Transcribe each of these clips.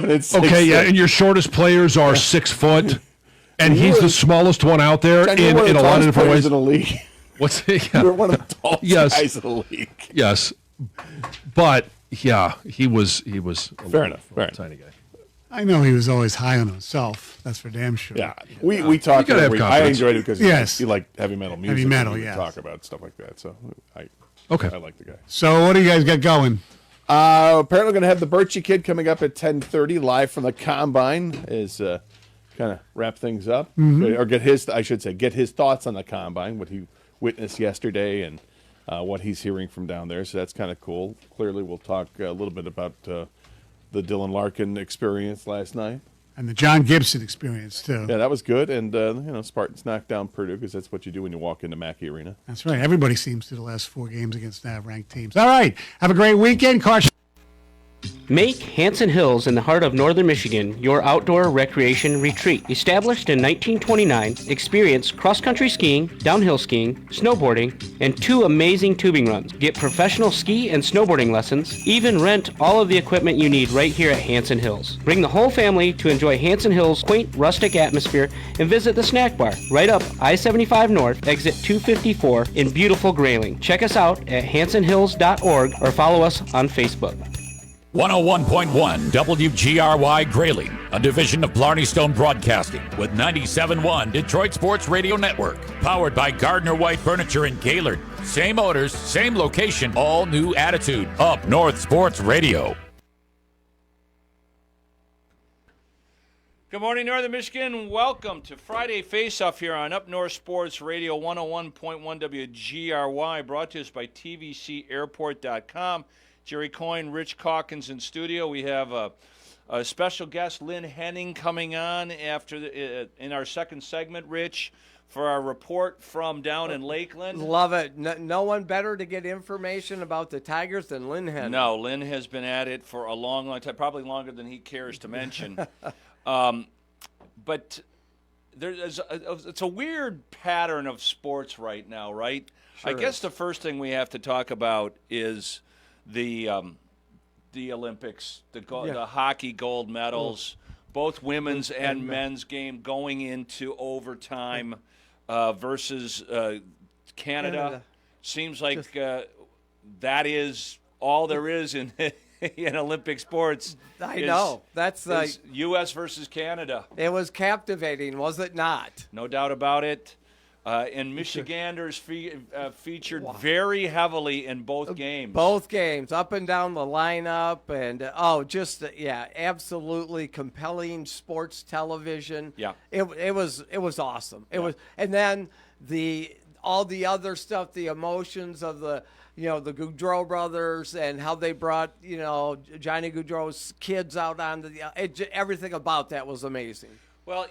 Okay, yeah, and your shortest players are 6 foot, and he's the smallest one out there in a lot of different ways. In the league. What's You're one of the tallest guys in the league. Yes, but yeah, he was Fair enough. Tiny guy. I know he was always high on himself. That's for damn sure. Yeah, we talked. You gotta have I confidence. enjoyed it because you like heavy metal music. Heavy metal, and yes. talk about stuff like that. So I like the guy. So what do you guys got going? Apparently, we're going to have the Birchie Kid coming up at 10:30 live from the Combine. Is kind of wrap things up or get his thoughts on the Combine, what he witnessed yesterday, and what he's hearing from down there. So that's kind of cool. Clearly, we'll talk a little bit about the Dylan Larkin experience last night. And the John Gibson experience, too. Yeah, that was good. And, Spartans knocked down Purdue because that's what you do when you walk into Mackey Arena. That's right. Everybody seems to the last 4 games against ranked teams. All right. Have a great weekend. Carson. Make Hanson Hills in the heart of northern Michigan your outdoor recreation retreat. Established in 1929, experience cross-country skiing, downhill skiing, snowboarding, and 2 amazing tubing runs. Get professional ski and snowboarding lessons, even rent all of the equipment you need right here at Hanson Hills. Bring the whole family to enjoy Hanson Hills' quaint, rustic atmosphere and visit the snack bar right up I-75 North, exit 254 in beautiful Grayling. Check us out at hansonhills.org or follow us on Facebook. 101.1 WGRY Grayling, a division of Blarney Stone Broadcasting, with 97.1 Detroit Sports Radio Network, powered by Gardner White Furniture in Gaylord. Same owners, same location, all new attitude. Up North Sports Radio. Good morning, Northern Michigan. Welcome to Friday Face-Off here on Up North Sports Radio 101.1 WGRY, brought to us by TVCAirport.com. Jerry Coyne, Rich Calkins in studio. We have a special guest, Lynn Henning, coming on in our second segment, Rich, for our report from down in Lakeland. Love it. No one better to get information about the Tigers than Lynn Henning. No, Lynn has been at it for a long, long time, probably longer than he cares to mention. But it's a weird pattern of sports right now, right? Sure I guess the first thing we have to talk about is the Olympics, the hockey gold medals, both women's and men's game going into overtime versus Canada. Seems like that is all there is in in Olympic sports. I know. That's U.S. versus Canada. It was captivating, was it not? No doubt about it. And Michiganders featured very heavily in both games. Both games, up and down the lineup, and absolutely compelling sports television. Yeah, it was awesome. It was, and then all the other stuff, the emotions of the Gaudreau brothers and how they brought Johnny Gaudreau's kids out onto everything about that was amazing. Well,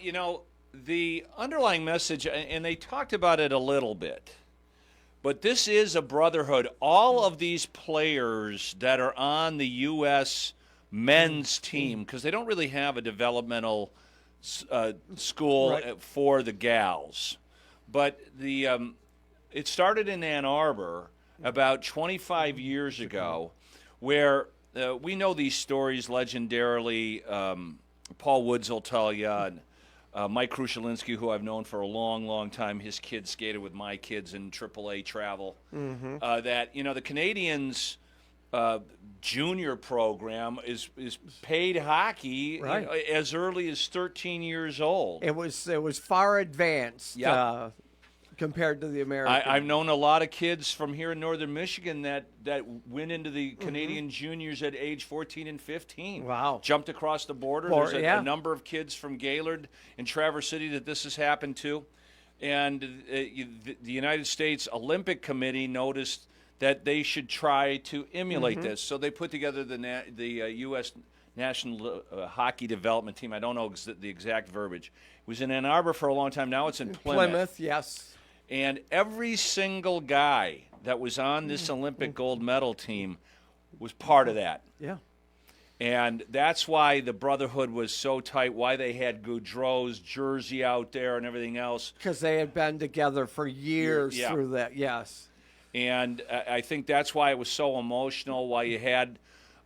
the underlying message, and they talked about it a little bit, but this is a brotherhood. All of these players that are on the U.S. men's team, because they don't really have a developmental school for the gals, but it started in Ann Arbor about 25 years ago, where we know these stories legendarily. Paul Woods will tell you, and Mike Krushelinski, who I've known for a long, long time, his kids skated with my kids in AAA travel. That the Canadians' junior program is paid hockey as early as 13 years old. It was far advanced. Yep. Compared to the American. I've known a lot of kids from here in northern Michigan that went into the Canadian juniors at age 14 and 15. Wow. Jumped across the border. There's a number of kids from Gaylord and Traverse City that this has happened to. And the United States Olympic Committee noticed that they should try to emulate this. So they put together the U.S. National Hockey Development Team. I don't know the exact verbiage. It was in Ann Arbor for a long time. Now it's in Plymouth. Plymouth, yes. And every single guy that was on this Olympic gold medal team was part of that. Yeah. And that's why the brotherhood was so tight, why they had Gaudreau's jersey out there and everything else. Because they had been together for years through that, yes. And I think that's why it was so emotional, why you had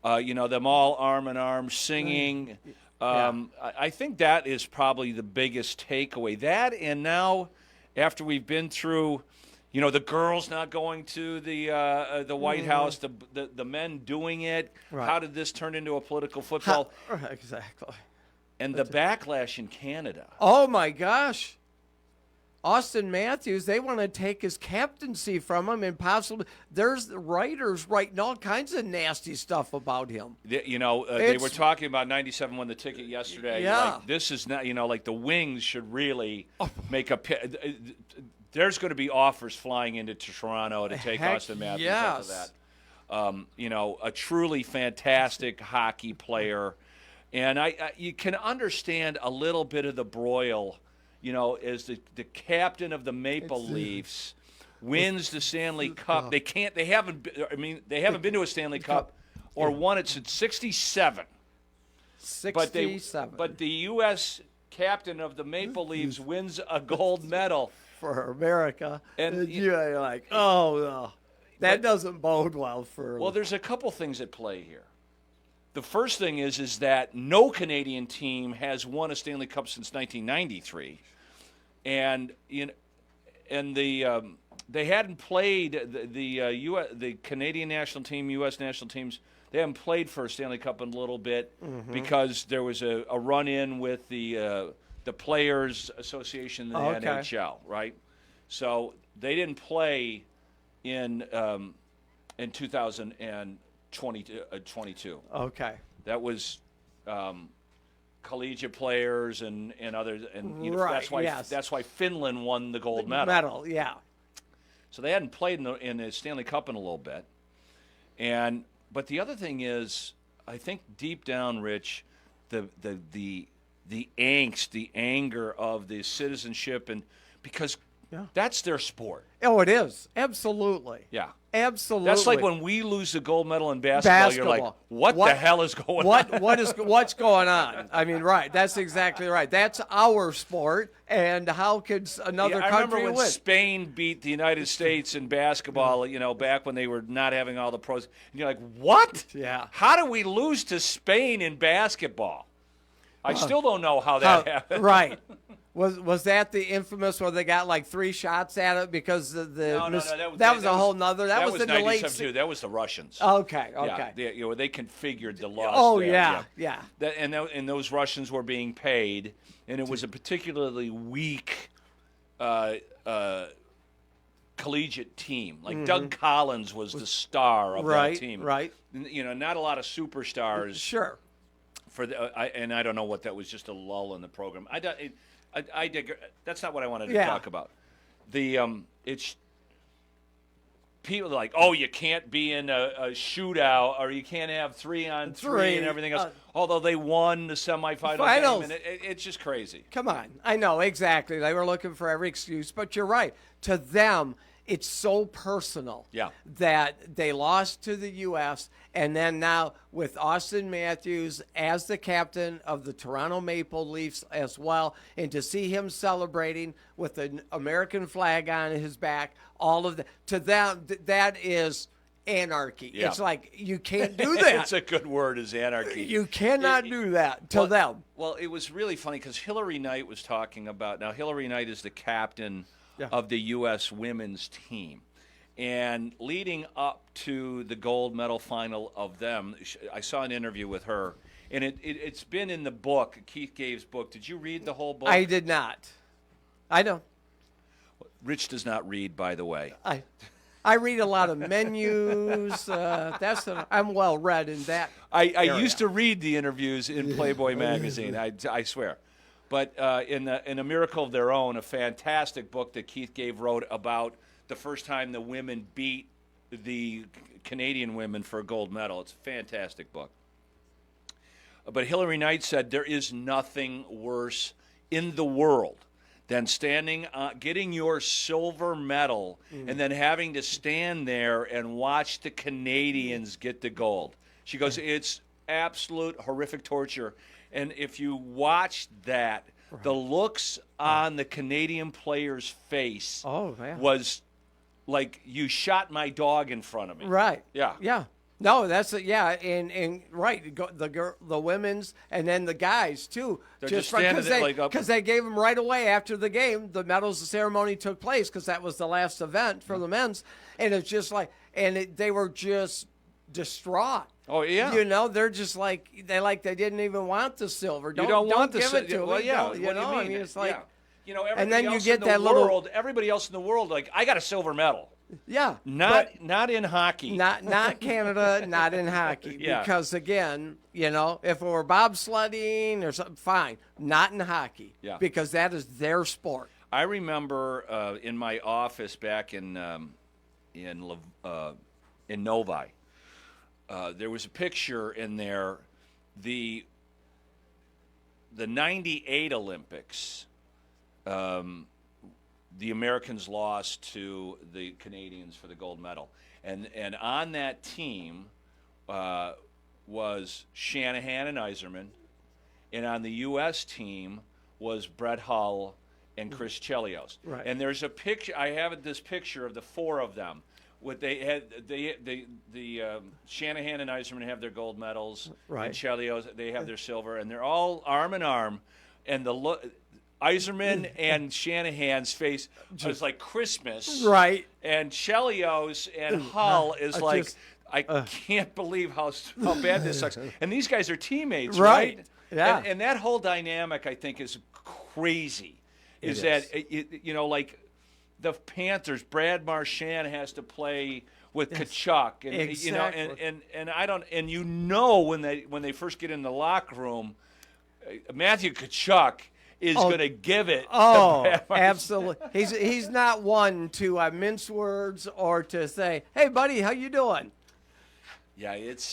them all arm in arm singing. I think that is probably the biggest takeaway. That, and now after we've been through, the girls not going to the White House, the men doing it. Right. How did this turn into a political football? Exactly. And the backlash in Canada. Oh my gosh. Austin Matthews, they want to take his captaincy from him, and possibly there's writers writing all kinds of nasty stuff about him. They were talking about 97 won the ticket yesterday. Yeah. Like, this is not, like the Wings should really make a. There's going to be offers flying into Toronto to take Austin Matthews because of that. A truly fantastic hockey player, and you can understand a little bit of the broil. As the captain of the Maple Leafs wins the Stanley Cup. They haven't been to a Stanley Cup or won it since 67. 67. But the U.S. captain of the Maple Leafs wins a gold medal for America. And you're like, oh, no. That doesn't bode well for. Well, there's a couple things at play here. The first thing is that no Canadian team has won a Stanley Cup since 1993. And they hadn't played the Canadian national team, U.S. national teams. They haven't played for a Stanley Cup in a little bit because there was a run-in with the Players Association in the NHL, right? So they didn't play in 2022. Okay. That was. Collegiate players and others, and right, that's why Finland won the gold medal. Yeah. So they hadn't played in the Stanley Cup in a little bit, but the other thing is, I think deep down, Rich, the angst, the anger of the citizenship, and because that's their sport. Oh, it is absolutely. Yeah. Absolutely. That's like when we lose the gold medal in basketball. You're like, what the hell is going on? What's going on? I mean, right. That's exactly right. That's our sport, and how could another country I remember when win? Spain beat the United States in basketball, back when they were not having all the pros. And you're like, what? Yeah. How do we lose to Spain in basketball? I still don't know how that happened. Right. Was that the infamous where they got like 3 shots at it because of the No, that was a whole nother. That was in the late. That was the Russians. Okay. Yeah, they configured the loss. Oh there. yeah. And those Russians were being paid, and it was a particularly weak collegiate team. Like Doug Collins was the star of that team. Right. Not a lot of superstars. Sure. And I don't know what that was. Just a lull in the program. That's not what I wanted to talk about. It's people are like, oh, you can't be in a shootout, or you can't have 3-on-3 and everything else. Although they won the semifinal game, and it's just crazy. Come on, I know exactly. They were looking for every excuse, but you're right. To them, it's so personal that they lost to the U.S., and then now with Austin Matthews as the captain of the Toronto Maple Leafs as well, and to see him celebrating with an American flag on his back, all of that, to them, that is anarchy. Yeah. It's like, you can't do that. It's a good word, is anarchy. You cannot do that to them. Well, it was really funny because Hillary Knight was talking about, now Hillary Knight is the captain of the U.S. women's team. And leading up to the gold medal final of them, I saw an interview with her, and it's been in the book, Keith Gave's book. Did you read the whole book? I did not. I know. Rich does not read, by the way. I read a lot of menus. I'm well read in that. I used to read the interviews in Playboy magazine. I swear. But in A Miracle of Their Own, a fantastic book that Keith Gave wrote about the first time the women beat the Canadian women for a gold medal. It's a fantastic book. But Hillary Knight said there is nothing worse in the world than getting your silver medal and then having to stand there and watch the Canadians get the gold. She goes, it's absolute horrific torture. And if you watch that, the looks on the Canadian player's face was like, you shot my dog in front of me. Right. Yeah. Yeah. No, that's yeah, and right, the women's and then the guys too. They're just standing there, like, up- because they gave them right away after the game. The medals ceremony took place because that was the last event for the men's, and it's just like, they were just distraught. Oh, yeah. You know, they're just like they didn't even want the silver. Don't want the give it to well, them. yeah. Don't, you what do know, you I mean? mean, it's like, yeah. You know, everybody and then you else get in the that little- world, everybody else in the world, like, I got a silver medal. yeah, Not in hockey. Not Canada, not in hockey. Yeah. Because again, you know, if it were bobsledding or something, fine. Not in hockey. Yeah. Because that is their sport. I remember in my office back in Novi, there was a picture in there, the 98 Olympics. The Americans lost to the Canadians for the gold medal, and on that team was Shanahan and Yzerman, and on the U.S. team was Brett Hull and Chris Chelios. Right. And there's a picture. I have this picture of the four of them. What they had, the Shanahan and Yzerman have their gold medals, Right. and Chelios they have their silver, and they're all arm in arm, and Yzerman and Shanahan's face was like Christmas, Right. and Chelios and Hull is like, I can't believe how bad this sucks. And these guys are teammates, Right. right? Yeah. And that whole dynamic, I think, is crazy. Like the Panthers, Brad Marchand has to play with Tkachuk, and Exactly. and I don't, and when they first get in the locker room, Matthew Tkachuk is going to give it. Oh, to Brad Marchand. absolutely. He's not one to mince words or to say, "Hey, buddy, how you doing?" Yeah, it's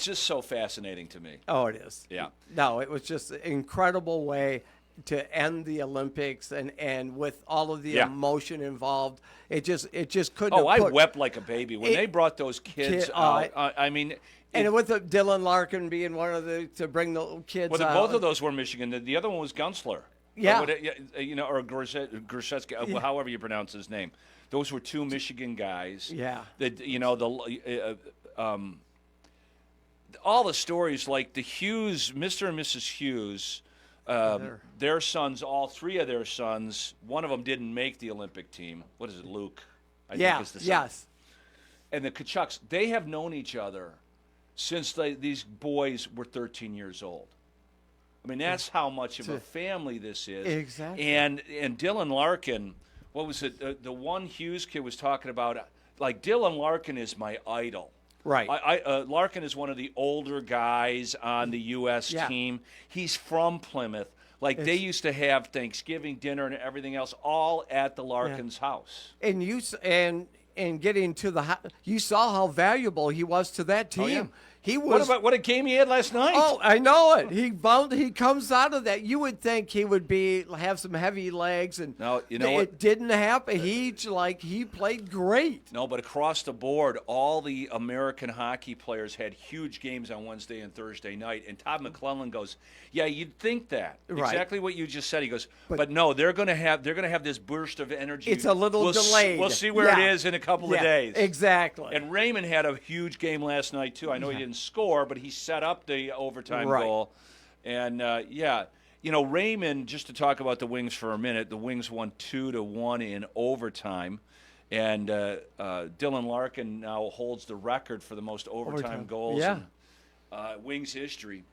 just so fascinating to me. Oh, it is. Yeah. No, it was just an incredible way to end the Olympics, and with all of the Yeah. emotion involved, it just couldn't. Oh, have I put, wept like a baby when they brought those kids out. I mean, and with Dylan Larkin being one of to bring the kids well, out. both of those were Michigan. The other one was Gunsler. Yeah. Or Grusetsky, however you pronounce his name. Those were two Michigan guys. Yeah. All the stories, like the Hughes, Mr. and Mrs. Hughes, their sons, all three of their sons, one of them didn't make the Olympic team. What is it, Luke? I think is the son. Yes. And the Tkachuks, they have known each other since these boys were 13 years old. I mean, that's how much of a family this is. Exactly. And Dylan Larkin, what was it? The one Hughes kid was talking about, like, Dylan Larkin is my idol. Right. Larkin is one of the older guys on the U.S. team. He's from Plymouth. Like, they used to have Thanksgiving dinner and everything else all at the Larkins' house. And getting to you saw how valuable he was to that team. Oh, yeah. He was. What a game he had last night? Oh, I know it. He comes out of that. You would think he would have some heavy legs, and No, you know it didn't happen. He played great. No, but across the board, all the American hockey players had huge games on Wednesday and Thursday night. And Todd McClellan goes, "Yeah, you'd think that. Right. Exactly what you just said." He goes, "But no, they're going to have this burst of energy. It's a little delayed. We'll see where it is in a couple of days." Exactly. And Raymond had a huge game last night too. I know he didn't score, but he set up the overtime goal. And Raymond. Just to talk about the Wings for a minute, the Wings won 2-1 in overtime. And Dylan Larkin now holds the record for the most overtime goals in Wings history.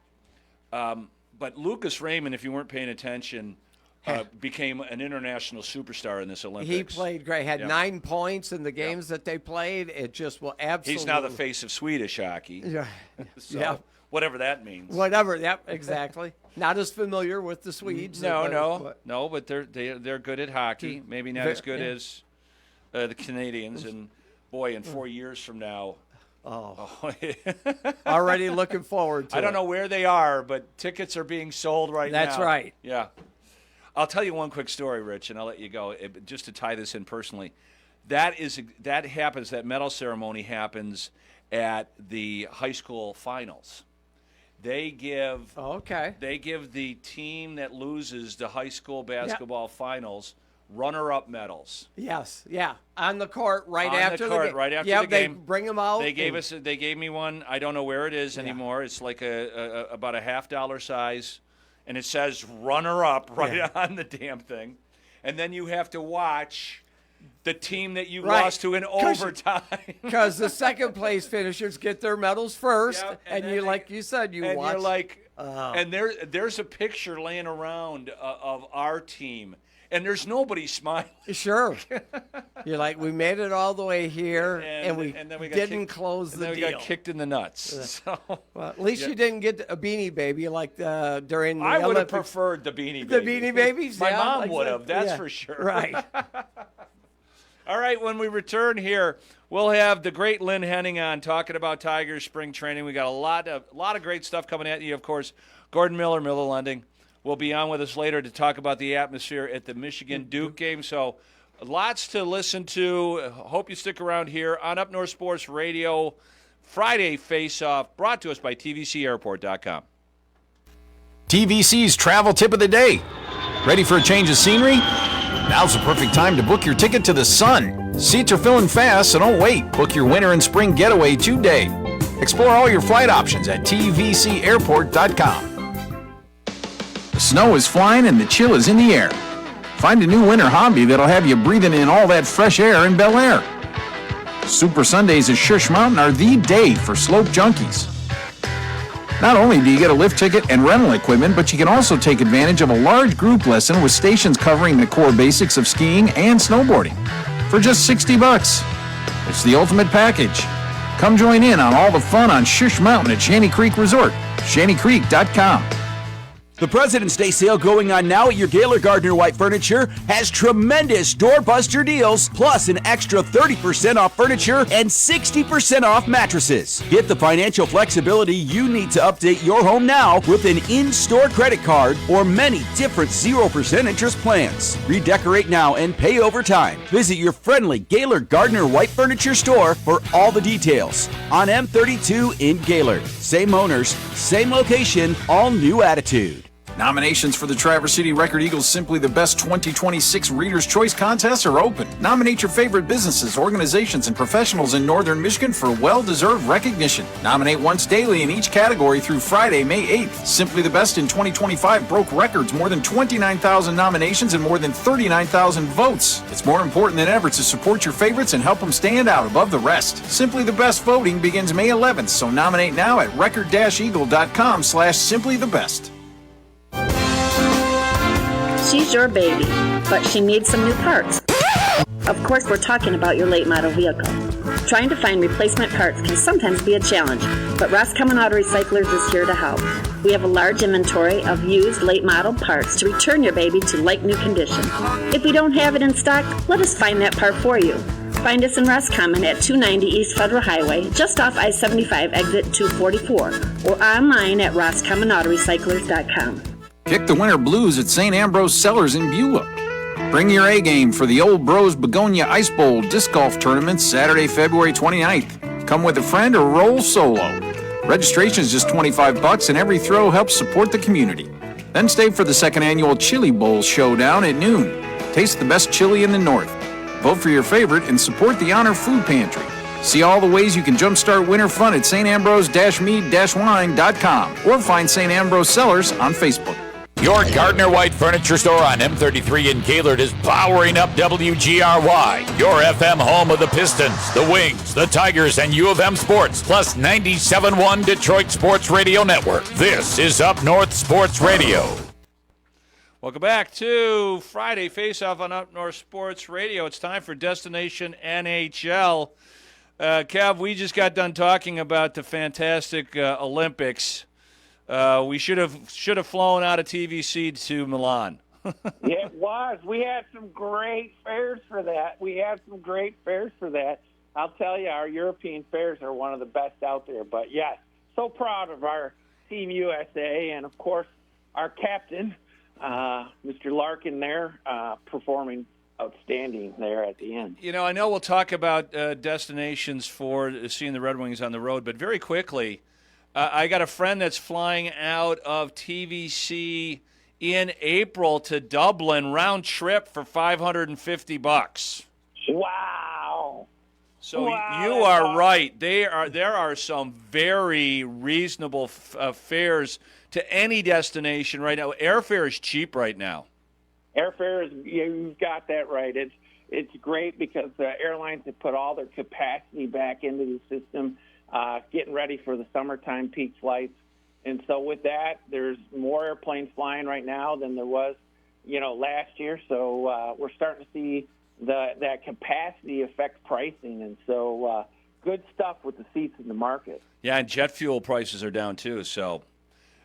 But Lucas Raymond, if you weren't paying attention, became an international superstar in this Olympics. He played great. Had 9 points in the games that they played. It just will absolutely. He's now the face of Swedish hockey. Yeah. So, whatever that means. Whatever. Yep. Exactly. Not as familiar with the Swedes. No, but they're good at hockey. Maybe not as good as the Canadians. And boy, in 4 years from now. Already looking forward to it. I don't know where they are, but tickets are being sold now. That's right. Yeah. I'll tell you one quick story, Rich, and I'll let you go. Just to tie this in personally, that medal ceremony happens at the high school finals. They give the team that loses the high school basketball finals runner-up medals. Yes, yeah, on the court right On after the court, game. right after Yep, the game. They bring them out. They gave me one. I don't know where it is anymore. It's like about a $50 size, and it says runner-up right on the damn thing. And then you have to watch the team that you lost to in overtime. Because the second place finishers get their medals first, Yep, and you, like you said, you and watch. you're like, and there's a picture laying around of our team, and there's nobody smiling. Sure. You're like, we made it all the way here, and then we got didn't kicked, close and the then deal. we got kicked in the nuts. So Well, at least you didn't get a Beanie Baby like during the I would have Olympics. preferred the Beanie The Babies. Beanie Babies? My Yeah, mom like would that. have, that's Yeah. for sure. Right. All right, when we return here, we'll have the great Lynn Henning on talking about Tigers spring training. We got a lot of great stuff coming at you. Of course, Gordon Miller, Miller Lending, will be on with us later to talk about the atmosphere at the Michigan Duke game. So lots to listen to. Hope you stick around here on Up North Sports Radio. Friday Face-Off, brought to us by TVCAirport.com. TVC's travel tip of the day. Ready for a change of scenery? Now's the perfect time to book your ticket to the sun. Seats are filling fast, so don't wait. Book your winter and spring getaway today. Explore all your flight options at TVCAirport.com. The snow is flying and the chill is in the air. Find a new winter hobby that'll have you breathing in all that fresh air in Bel Air. Super Sundays at Shush Mountain are the day for slope junkies. Not only do you get a lift ticket and rental equipment, but you can also take advantage of a large group lesson with stations covering the core basics of skiing and snowboarding for just $60. It's the ultimate package. Come join in on all the fun on Shush Mountain at Shanty Creek Resort, shantycreek.com. The President's Day sale going on now at your Gaylor Gardner White Furniture has tremendous doorbuster deals, plus an extra 30% off furniture and 60% off mattresses. Get the financial flexibility you need to update your home now with an in-store credit card or many different 0% interest plans. Redecorate now and pay over time. Visit your friendly Gaylor Gardner White Furniture store for all the details. On M32 in Gaylord. Same owners, same location, all new attitude. Nominations for the Traverse City Record Eagles Simply the Best 2026 Reader's Choice Contest are open. Nominate your favorite businesses, organizations, and professionals in Northern Michigan for well-deserved recognition. Nominate once daily in each category through Friday, May 8th. Simply the Best in 2025 broke records, more than 29,000 nominations and more than 39,000 votes. It's more important than ever to support your favorites and help them stand out above the rest. Simply the Best voting begins May 11th, so nominate now at record-eagle.com/simplythebest. She's your baby, but she needs some new parts. Of course, we're talking about your late model vehicle. Trying to find replacement parts can sometimes be a challenge, but Roscommon Auto Recyclers is here to help. We have a large inventory of used late model parts to return your baby to like-new condition. If we don't have it in stock, let us find that part for you. Find us in Roscommon at 290 East Federal Highway, just off I-75 exit 244, or online at roscommonautorecyclers.com. Kick the winter blues at St. Ambrose Cellars in Beulah. Bring your A game for the Old Bros Begonia Ice Bowl Disc Golf Tournament Saturday, February 29th. Come with a friend or roll solo. Registration is just $25 and every throw helps support the community. Then stay for the second annual Chili Bowl Showdown at noon. Taste the best chili in the North. Vote for your favorite and support the Honor Food Pantry. See all the ways you can jumpstart winter fun at stambrose-mead-wine.com or find St. Ambrose Cellars on Facebook. Your Gardner White Furniture Store on M33 in Gaylord is powering up WGRY, your FM home of the Pistons, the Wings, the Tigers, and U of M Sports, plus 97.1 Detroit Sports Radio Network. This is Up North Sports Radio. Welcome back to Friday Face-Off on Up North Sports Radio. It's time for Destination NHL. Kev, we just got done talking about the fantastic Olympics. We should have flown out of TVC to Milan. Yeah, it was. We had some great fairs for that. I'll tell you, our European fairs are one of the best out there. But, yes, so proud of our Team USA and, of course, our captain, Mr. Larkin there, performing outstanding there at the end. You know, I know we'll talk about destinations for seeing the Red Wings on the road, but very quickly, I got a friend that's flying out of TVC in April to Dublin, round trip for $550. Wow. So Wow, you that's are awesome. right. There are some very reasonable fares to any destination right now. Airfare is cheap right now. Airfare is, you've got that right. It's great because the airlines have put all their capacity back into the system, getting ready for the summertime peak flights. And so with that, there's more airplanes flying right now than there was, last year. So we're starting to see that capacity affect pricing. And so good stuff with the seats in the market. Yeah, and jet fuel prices are down too. So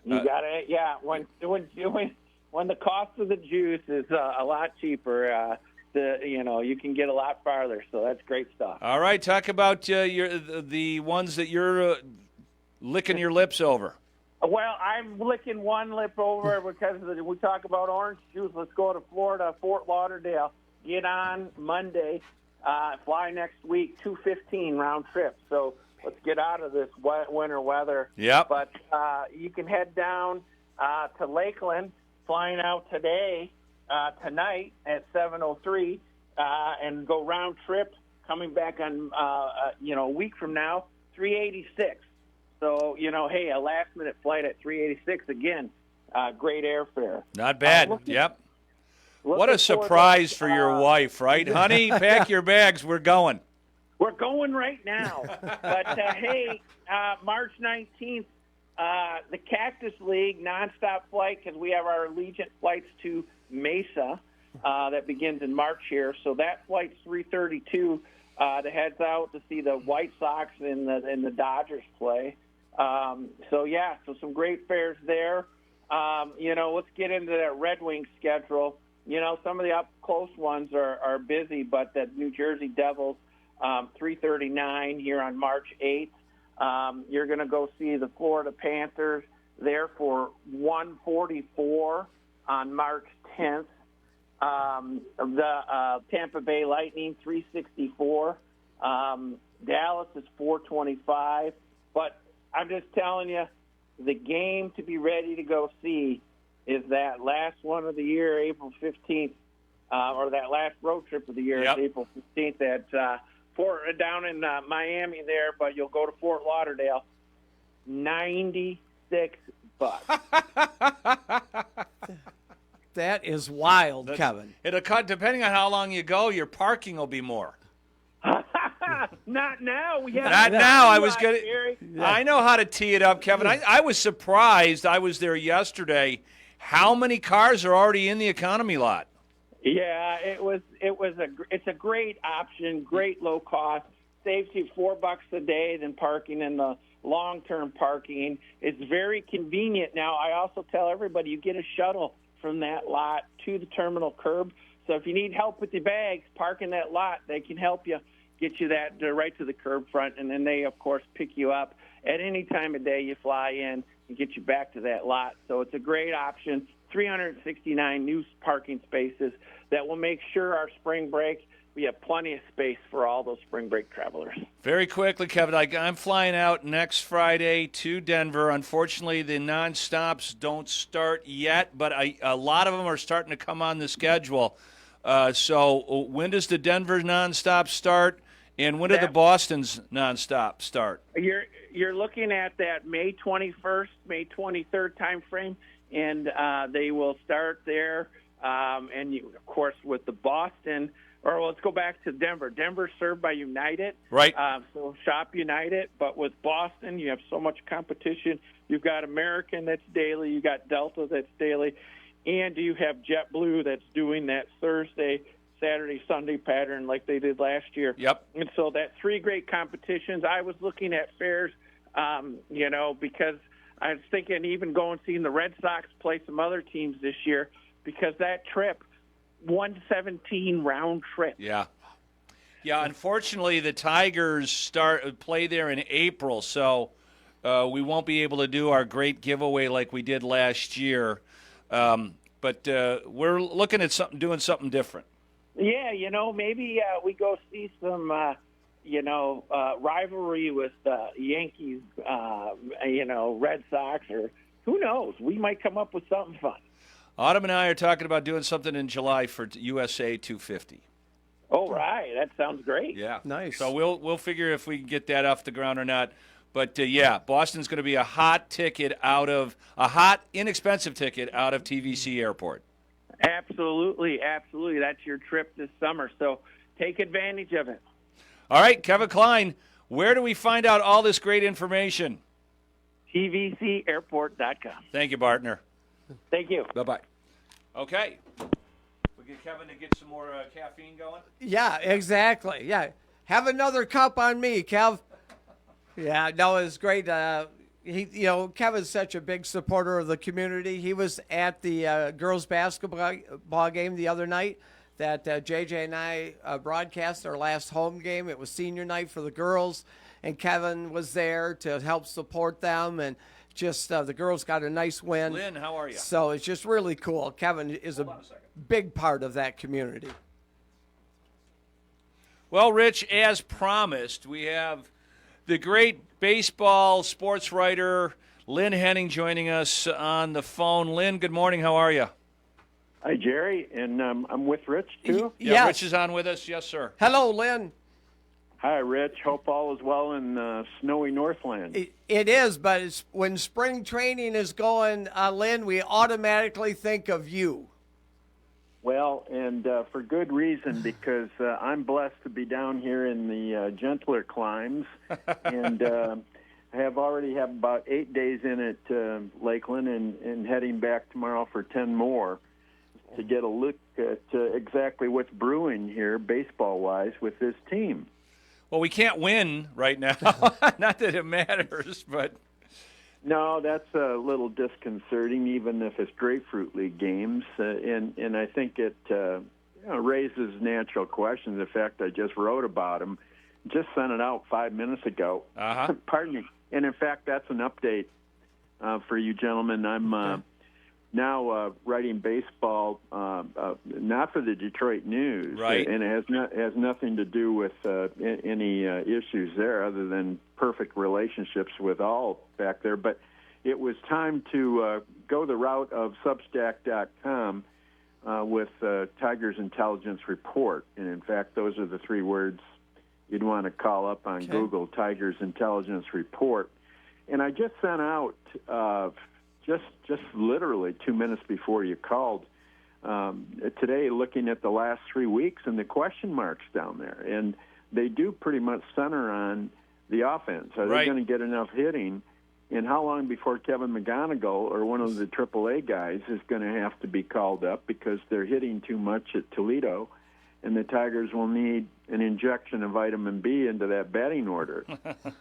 You got it. Yeah, when the cost of the juice is a lot cheaper, you can get a lot farther. So that's great stuff. all right, talk about the ones that you're licking your lips over. Well, I'm licking one lip over because we talk about orange juice. Let's go to Florida, Fort Lauderdale. Get on Monday, fly next week, 2:15 round trip. So let's get out of this wet winter weather. Yep. But you can head down to Lakeland, flying out tonight at 7:03, and go round trip, coming back on a week from now, 386. So hey, a last minute flight at 386 again, great airfare. Not bad. Yep. What a surprise for your wife, right? Honey, pack your bags. We're going. We're going right now. But, hey, March 19th, the Cactus League nonstop flight, because we have our Allegiant flights to Mesa that begins in March here. So that flight's 3:32 that heads out to see the White Sox and the Dodgers play. So some great fares there. Let's get into that Red Wings schedule. Some of the up-close ones are busy, but the New Jersey Devils, 3:39 here on March 8th. You're going to go see the Florida Panthers there for 1:44 on March 10th. The Tampa Bay Lightning, 3:64. Dallas is 4:25. But I'm just telling you, the game to be ready to go see is that last one of the year, April 15th, or that last road trip of the year, Yep. is April 15th at down in Miami there, but you'll go to Fort Lauderdale, $96. That is wild, Kevin. Depending on how long you go, your parking will be more. Not now. We have Not now. I was going gonna. I know how to tee it up, Kevin. I was surprised. I was there yesterday. How many cars are already in the economy lot? Yeah, it's a great option, great low cost. Saves you $4 a day than parking in the long-term parking. It's very convenient. Now, I also tell everybody you get a shuttle from that lot to the terminal curb. So if you need help with your bags, park in that lot. They can help you, get you that right to the curb front, and then they, of course, pick you up at any time of day you fly in and get you back to that lot. So it's a great option. 369 new parking spaces that will make sure our spring break, we have plenty of space for all those spring break travelers. Very quickly, Kevin, I'm flying out next Friday to Denver. Unfortunately, the non-stops don't start yet, but a lot of them are starting to come on the schedule. So when does the Denver non-stop start, and when do the Boston's non-stop start? You're looking at that May 21st, May 23rd time frame, and they will start there. And, of course, with the Boston – or let's go back to Denver. Denver's served by United. Right. So shop United. But with Boston, you have so much competition. You've got American that's daily. You got Delta that's daily. And you have JetBlue that's doing that Thursday, Saturday, Sunday pattern like they did last year. Yep. And so that's three great competitions. I was looking at fares, because I was thinking even going seeing the Red Sox play some other teams this year because that trip, 117 round trip. Yeah. Unfortunately, the Tigers play there in April, so we won't be able to do our great giveaway like we did last year. But we're looking at doing something different. Yeah, maybe we go see some, rivalry with Yankees, Red Sox, or who knows? We might come up with something fun. Autumn and I are talking about doing something in July for USA 250. All right, that sounds great. Yeah, Nice. So we'll figure if we can get that off the ground or not. But Boston's going to be a hot, inexpensive ticket out of TVC Airport. Absolutely. That's your trip this summer. So take advantage of it. All right, Kevin Klein, where do we find out all this great information? TVCairport.com. Thank you, partner. Thank you. Bye-bye. Okay. We get Kevin to get some more caffeine going? Yeah, exactly. Yeah. Have another cup on me, Kev. Yeah, no, it's great. Kevin's such a big supporter of the community. He was at the girls' basketball game the other night that JJ and I broadcast our last home game. It was senior night for the girls, and Kevin was there to help support them, and just the girls got a nice win. Lynn, how are you? So it's just really cool. Kevin is a big part of that community. Well, Rich, as promised, we have the great baseball sports writer Lynn Henning joining us on the phone. Lynn, good morning. How are you? Hi, Jerry, and I'm with Rich, too. Yeah, Yes. Rich is on with us. Yes, sir. Hello, Lynn. Hi, Rich. Hope all is well in snowy Northland. It is, but when spring training is going, Lynn, we automatically think of you. Well, and for good reason, because I'm blessed to be down here in the gentler climes, and I have about 8 days in at Lakeland and heading back tomorrow for 10 more to get a look at exactly what's brewing here baseball-wise with this team. Well, we can't win right now. Not that it matters, but... No, that's a little disconcerting, even if it's Grapefruit League games, and I think it raises natural questions. In fact, I just wrote about them, just sent it out 5 minutes ago. Uh-huh. Pardon me. And in fact, that's an update for you gentlemen. I'm now writing baseball, not for the Detroit News, right? And it has nothing to do with any issues there, other than perfect relationships with all back there. But it was time to go the route of Substack.com with Tigers Intelligence Report, and in fact, those are the 3 words you'd want to call up on Google: Tigers Intelligence Report. And I just sent out. Just literally 2 minutes before you called today, looking at the last 3 weeks and the question marks down there. And they do pretty much center on the offense. Are they going to get enough hitting? And how long before Kevin McGonigal or one of the AAA guys is going to have to be called up because they're hitting too much at Toledo, and the Tigers will need an injection of vitamin B into that batting order.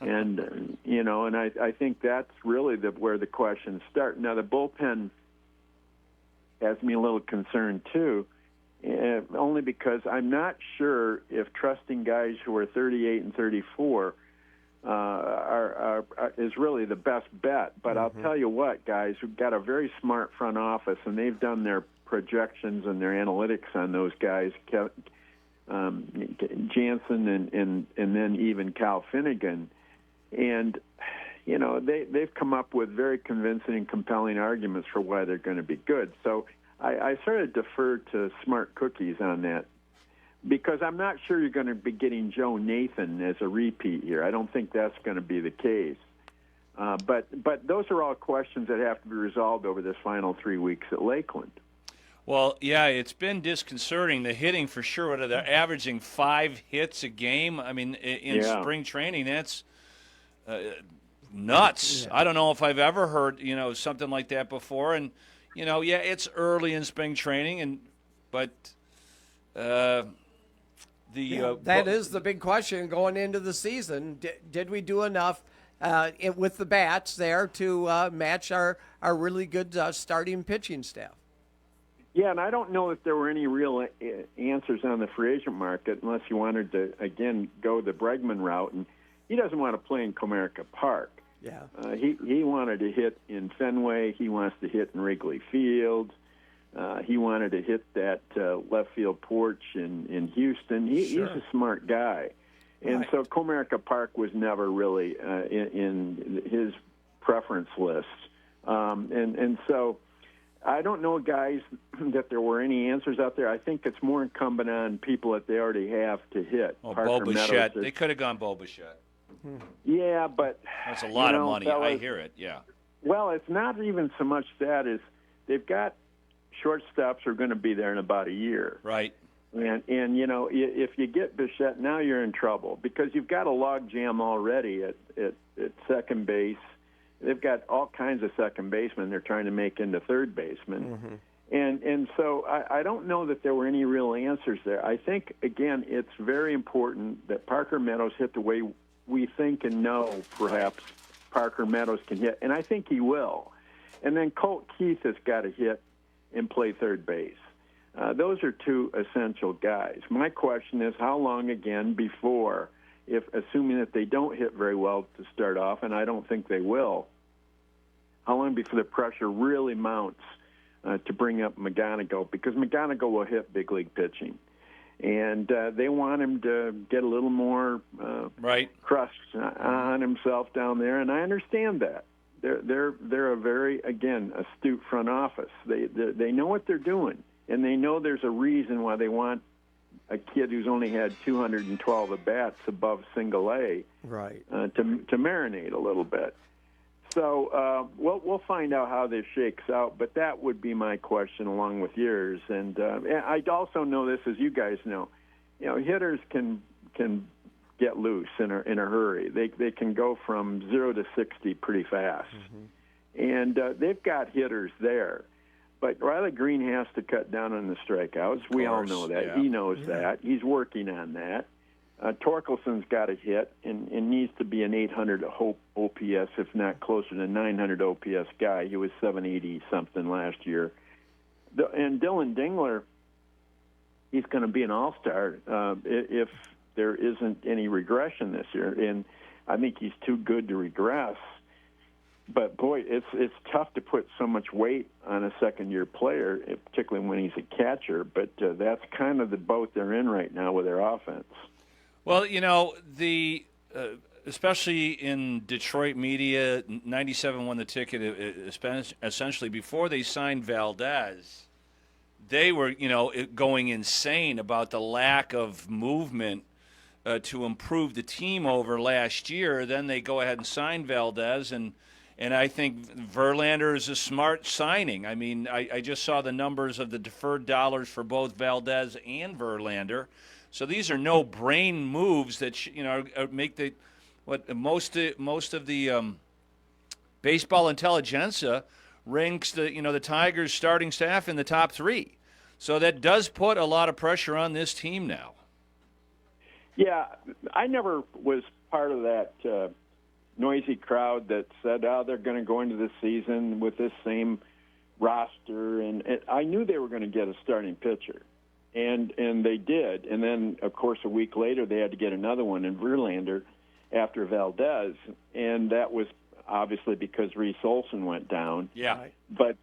And, and I think that's really where the questions start. Now, the bullpen has me a little concerned, too, only because I'm not sure if trusting guys who are 38 and 34 is really the best bet. But I'll tell you what, guys, we've got a very smart front office, and they've done their projections and their analytics on those guys, Jansen and then even Cal Finnegan. And, they've come up with very convincing and compelling arguments for why they're going to be good. So I sort of defer to smart cookies on that, because I'm not sure you're going to be getting Joe Nathan as a repeat here. I don't think that's going to be the case. But those are all questions that have to be resolved over this final 3 weeks at Lakeland. Well, yeah, it's been disconcerting. The hitting, for sure. They're averaging 5 hits a game. I mean, in spring training, that's nuts. Yeah. I don't know if I've ever heard, something like that before. And, it's early in spring training, but that is the big question going into the season. Did we do enough with the bats there to match our really good starting pitching staff? Yeah, and I don't know if there were any real answers on the free agent market unless you wanted to, again, go the Bregman route. And he doesn't want to play in Comerica Park. Yeah. He wanted to hit in Fenway. He wants to hit in Wrigley Field. He wanted to hit that left field porch in Houston. He's a smart guy. And so Comerica Park was never really in his preference list. And so I don't know, guys, that there were any answers out there. I think it's more incumbent on people that they already have to hit. Oh, Parker Bo Meadows Bichette. is- They could have gone Bo Bichette. Yeah, but That's a lot of money. I fellas, hear it. Yeah. Well, it's not even so much that is they've got shortstops who are going to be there in about a year. Right. And if you get Bichette, now you're in trouble because you've got a log jam already at second base. They've got all kinds of second basemen they're trying to make into third baseman. And so I don't know that there were any real answers there. I think, again, it's very important that Parker Meadows hit the way we think and know perhaps Parker Meadows can hit, and I think he will. And then Colt Keith has got to hit and play third base. Those are two essential guys. My question is how long again before, assuming that they don't hit very well to start off, and I don't think they will, how long before the pressure really mounts to bring up McGonigal? Because McGonigal will hit big league pitching. And they want him to get a little more crust on himself down there, and I understand that. They're a very, again, astute front office. They know what they're doing, and they know there's a reason why they want a kid who's only had 212 at bats above single A, to marinate a little bit. So we'll find out how this shakes out, but that would be my question along with yours. And I also know this, as you guys know, hitters can get loose in a hurry. They can go from 0 to 60 pretty fast, and they've got hitters there. But Riley Green has to cut down on the strikeouts. We all know that. Yeah. He knows that. He's working on that. Torkelson's got a hit and needs to be an 800 OPS, if not closer to 900 OPS guy. He was 780-something last year. And Dylan Dingler, he's going to be an all-star if there isn't any regression this year. And I think he's too good to regress. But, boy, it's tough to put so much weight on a second-year player, particularly when he's a catcher. But that's kind of the boat they're in right now with their offense. Well, the especially in Detroit media, 97 won the ticket. Essentially, before they signed Valdez, they were, going insane about the lack of movement to improve the team over last year. Then they go ahead and sign Valdez, and I think Verlander is a smart signing. I mean, I just saw the numbers of the deferred dollars for both Valdez and Verlander. So these are no-brain moves that make the most of the baseball intelligentsia ranks the Tigers' starting staff in the top 3. So that does put a lot of pressure on this team now. Yeah, I never was part of that noisy crowd that said, they're going to go into the season with this same roster, and I knew they were going to get a starting pitcher. And they did. And then, of course, a week later, they had to get another one in Verlander after Valdez. And that was obviously because Reese Olson went down. Yeah. But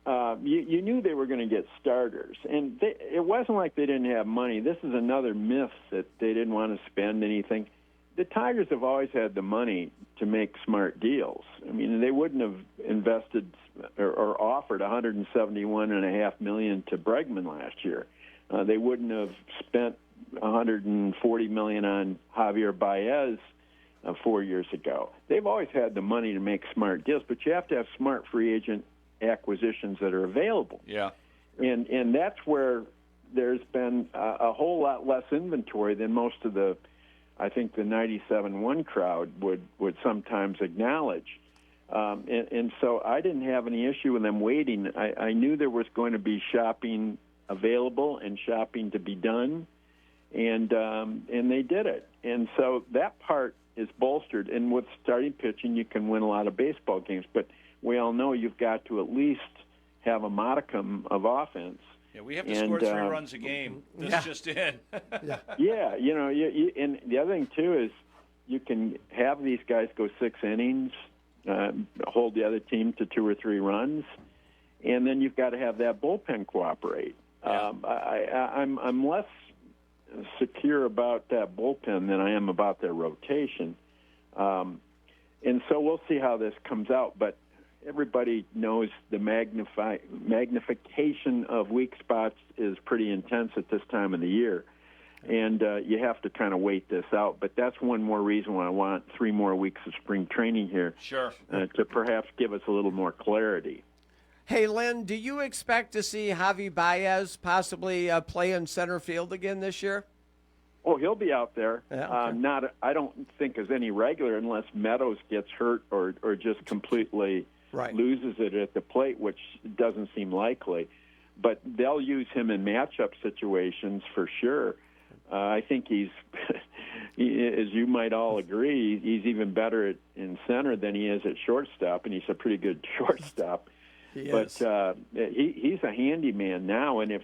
you knew they were going to get starters. And it wasn't like they didn't have money. This is another myth that they didn't want to spend anything. The Tigers have always had the money to make smart deals. I mean, they wouldn't have invested or offered $171.5 million to Bregman last year. They wouldn't have spent $140 million on Javier Baez 4 years ago. They've always had the money to make smart deals, but you have to have smart free agent acquisitions that are available. Yeah, and that's where there's been a whole lot less inventory than most of the, I think, the 97-1 crowd would sometimes acknowledge. And so I didn't have any issue with them waiting. I knew there was going to be shopping available and shopping to be done, and they did it. And so that part is bolstered. And with starting pitching, you can win a lot of baseball games, but we all know you've got to at least have a modicum of offense. Yeah, we have to score 3 runs a game. This just in. Yeah, and the other thing too is you can have these guys go 6 innings, hold the other team to 2 or 3 runs, and then you've got to have that bullpen cooperate. Yeah. I'm less secure about that bullpen than I am about their rotation. And so we'll see how this comes out. But everybody knows the magnification of weak spots is pretty intense at this time of the year. And you have to kind of wait this out. But that's one more reason why I want 3 more weeks of spring training here. Sure. To perhaps give us a little more clarity. Hey, Lynn, do you expect to see Javi Baez possibly play in center field again this year? Oh, he'll be out there. Yeah, okay. I don't think as any regular unless Meadows gets hurt or just completely loses it at the plate, which doesn't seem likely. But they'll use him in matchup situations for sure. I think he's, as you might all agree, he's even better in center than he is at shortstop, and he's a pretty good shortstop. But he's a handyman now, and if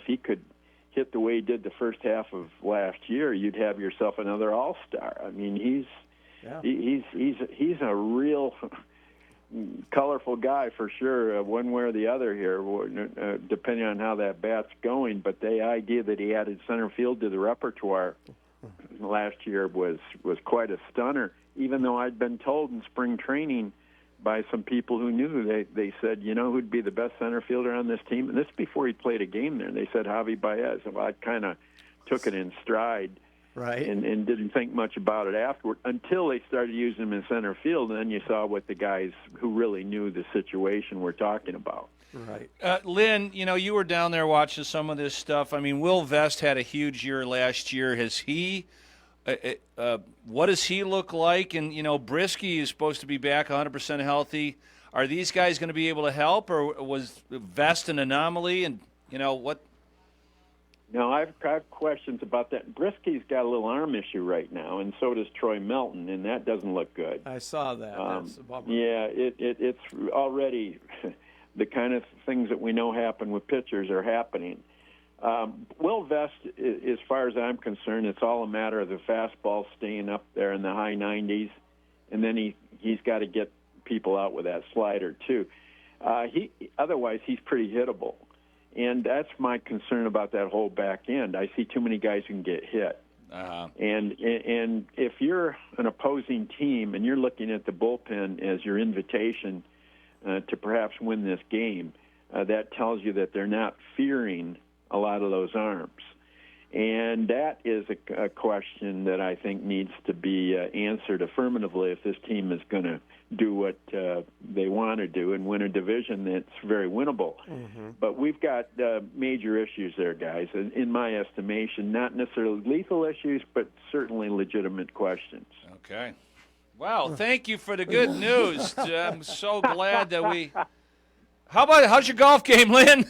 he could hit the way he did the first half of last year, you'd have yourself another all-star. I mean, he's a real colorful guy for sure, one way or the other here, depending on how that bat's going. But the idea that he added center field to the repertoire last year was quite a stunner, even though I'd been told in spring training by some people who knew, they said, you know who'd be the best center fielder on this team? And this is before he played a game there. They said Javi Baez. And I kind of took it in stride and didn't think much about it afterward until they started using him in center field. And then you saw what the guys who really knew the situation were talking about. Right. Lynn, you were down there watching some of this stuff. I mean, Will Vest had a huge year last year. Has he what does he look like? And, Brisky is supposed to be back 100% healthy. Are these guys going to be able to help, or was Vest an anomaly? And, what? No, I've got questions about that. Brisky's got a little arm issue right now, and so does Troy Melton, and that doesn't look good. I saw that. That's a bummer. Yeah, it's already the kind of things that we know happen with pitchers are happening. Will Vest, as far as I'm concerned, it's all a matter of the fastball staying up there in the high 90s, and then he's got to get people out with that slider too. Otherwise, he's pretty hittable, and that's my concern about that whole back end. I see too many guys who can get hit, and if you're an opposing team and you're looking at the bullpen as your invitation to perhaps win this game, that tells you that they're not fearing a lot of those arms. And that is a question that I think needs to be answered affirmatively if this team is going to do what they want to do and win a division that's very winnable. Mm-hmm. But we've got major issues there, guys, in my estimation, not necessarily lethal issues, but certainly legitimate questions. Okay. Wow, thank you for the good news. I'm so glad that we... How's your golf game, Lynn?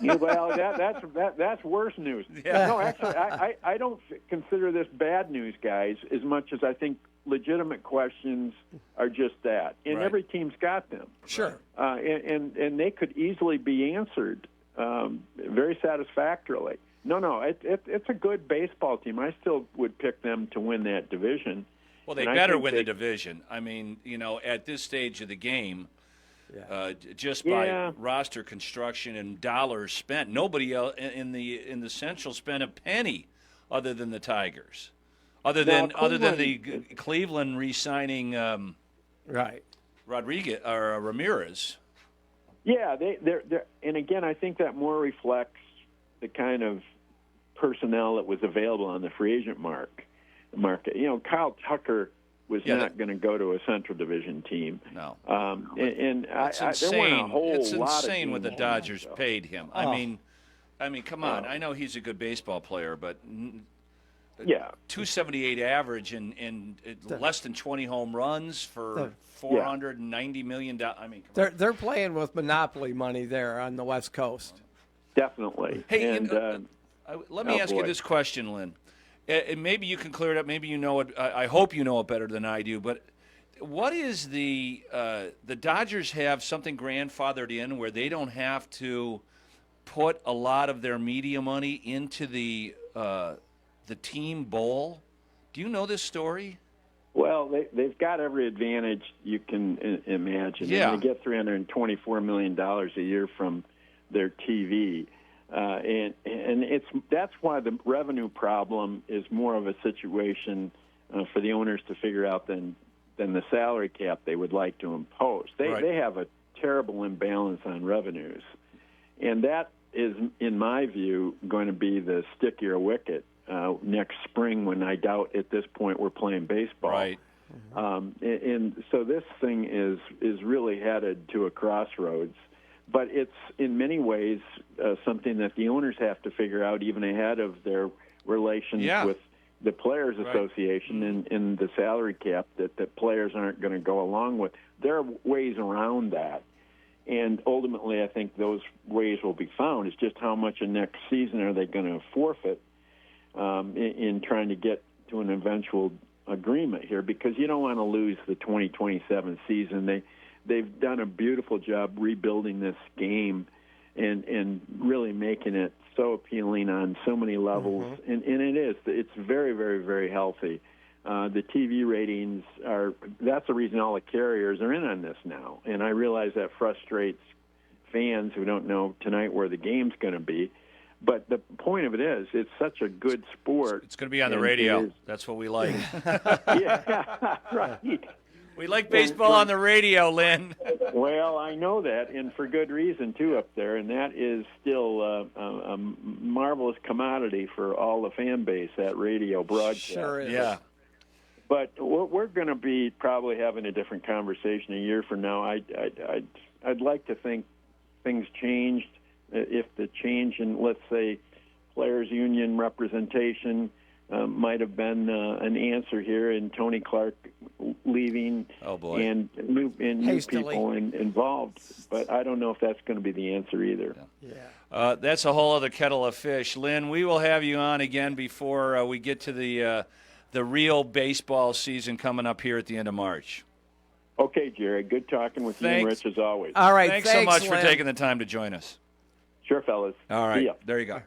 Well, that's worse news. Yeah. No, actually, I don't consider this bad news, guys, as much as I think legitimate questions are just that. And every team's got them. Sure. And they could easily be answered very satisfactorily. No, it's a good baseball team. I still would pick them to win that division. Well, they better win the division. I mean, at this stage of the game, just by roster construction and dollars spent, nobody else in the Central spent a penny other than the Tigers, other than the Cleveland re-signing Rodriguez or Ramirez. Yeah, they're and again, I think that more reflects the kind of personnel that was available on the free agent market. Kyle Tucker was not going to go to a Central Division team. No. It's insane. There weren't a whole it's lot insane of what the Dodgers paid him. Oh. I mean, come on. I know he's a good baseball player, but 278 average and less than 20 home runs for $490 million. I mean, they're playing with monopoly money there on the West Coast. Definitely. Hey, let me ask you this question, Lynn. And maybe you can clear it up. Maybe you know it. I hope you know it better than I do. But what is the Dodgers have something grandfathered in where they don't have to put a lot of their media money into the team bowl? Do you know this story? Well, they've got every advantage you can imagine. Yeah. They get $324 million a year from their TV. And that's why the revenue problem is more of a situation for the owners to figure out than than the salary cap they would like to impose. They have a terrible imbalance on revenues, and that is, in my view, going to be the stickier wicket next spring, when I doubt at this point we're playing baseball. Right. And so this thing is really headed to a crossroads. But it's in many ways something that the owners have to figure out even ahead of their relations with the Players Association and the salary cap that players aren't going to go along with. There are ways around that. And ultimately, I think those ways will be found. It's just how much of next season are they going to forfeit in trying to get to an eventual agreement here, because you don't want to lose the 2027 season. They've done a beautiful job rebuilding this game and really making it so appealing on so many levels. And it's very, very, very healthy. The TV ratings that's the reason all the carriers are in on this now. And I realize that frustrates fans who don't know tonight where the game's going to be. But the point of it is, it's such a good sport. It's going to be on the radio. That's what we like. Yeah, right. We like baseball on the radio, Lynn. Well, I know that, and for good reason, too, up there. And that is still a marvelous commodity for all the fan base, that radio broadcast. Sure is. Yeah. But we're going to be probably having a different conversation a year from now. I'd like to think things changed. If the change in, let's say, players' union representation might have been an answer here, in Tony Clark leaving and new people involved. But I don't know if that's going to be the answer either. Yeah. That's a whole other kettle of fish. Lynn, we will have you on again before we get to the real baseball season coming up here at the end of March. Okay, Jerry. Good talking with you and Rich as always. All right. Thanks so much for taking the time to join us. Sure, fellas. All right. See ya. There you go.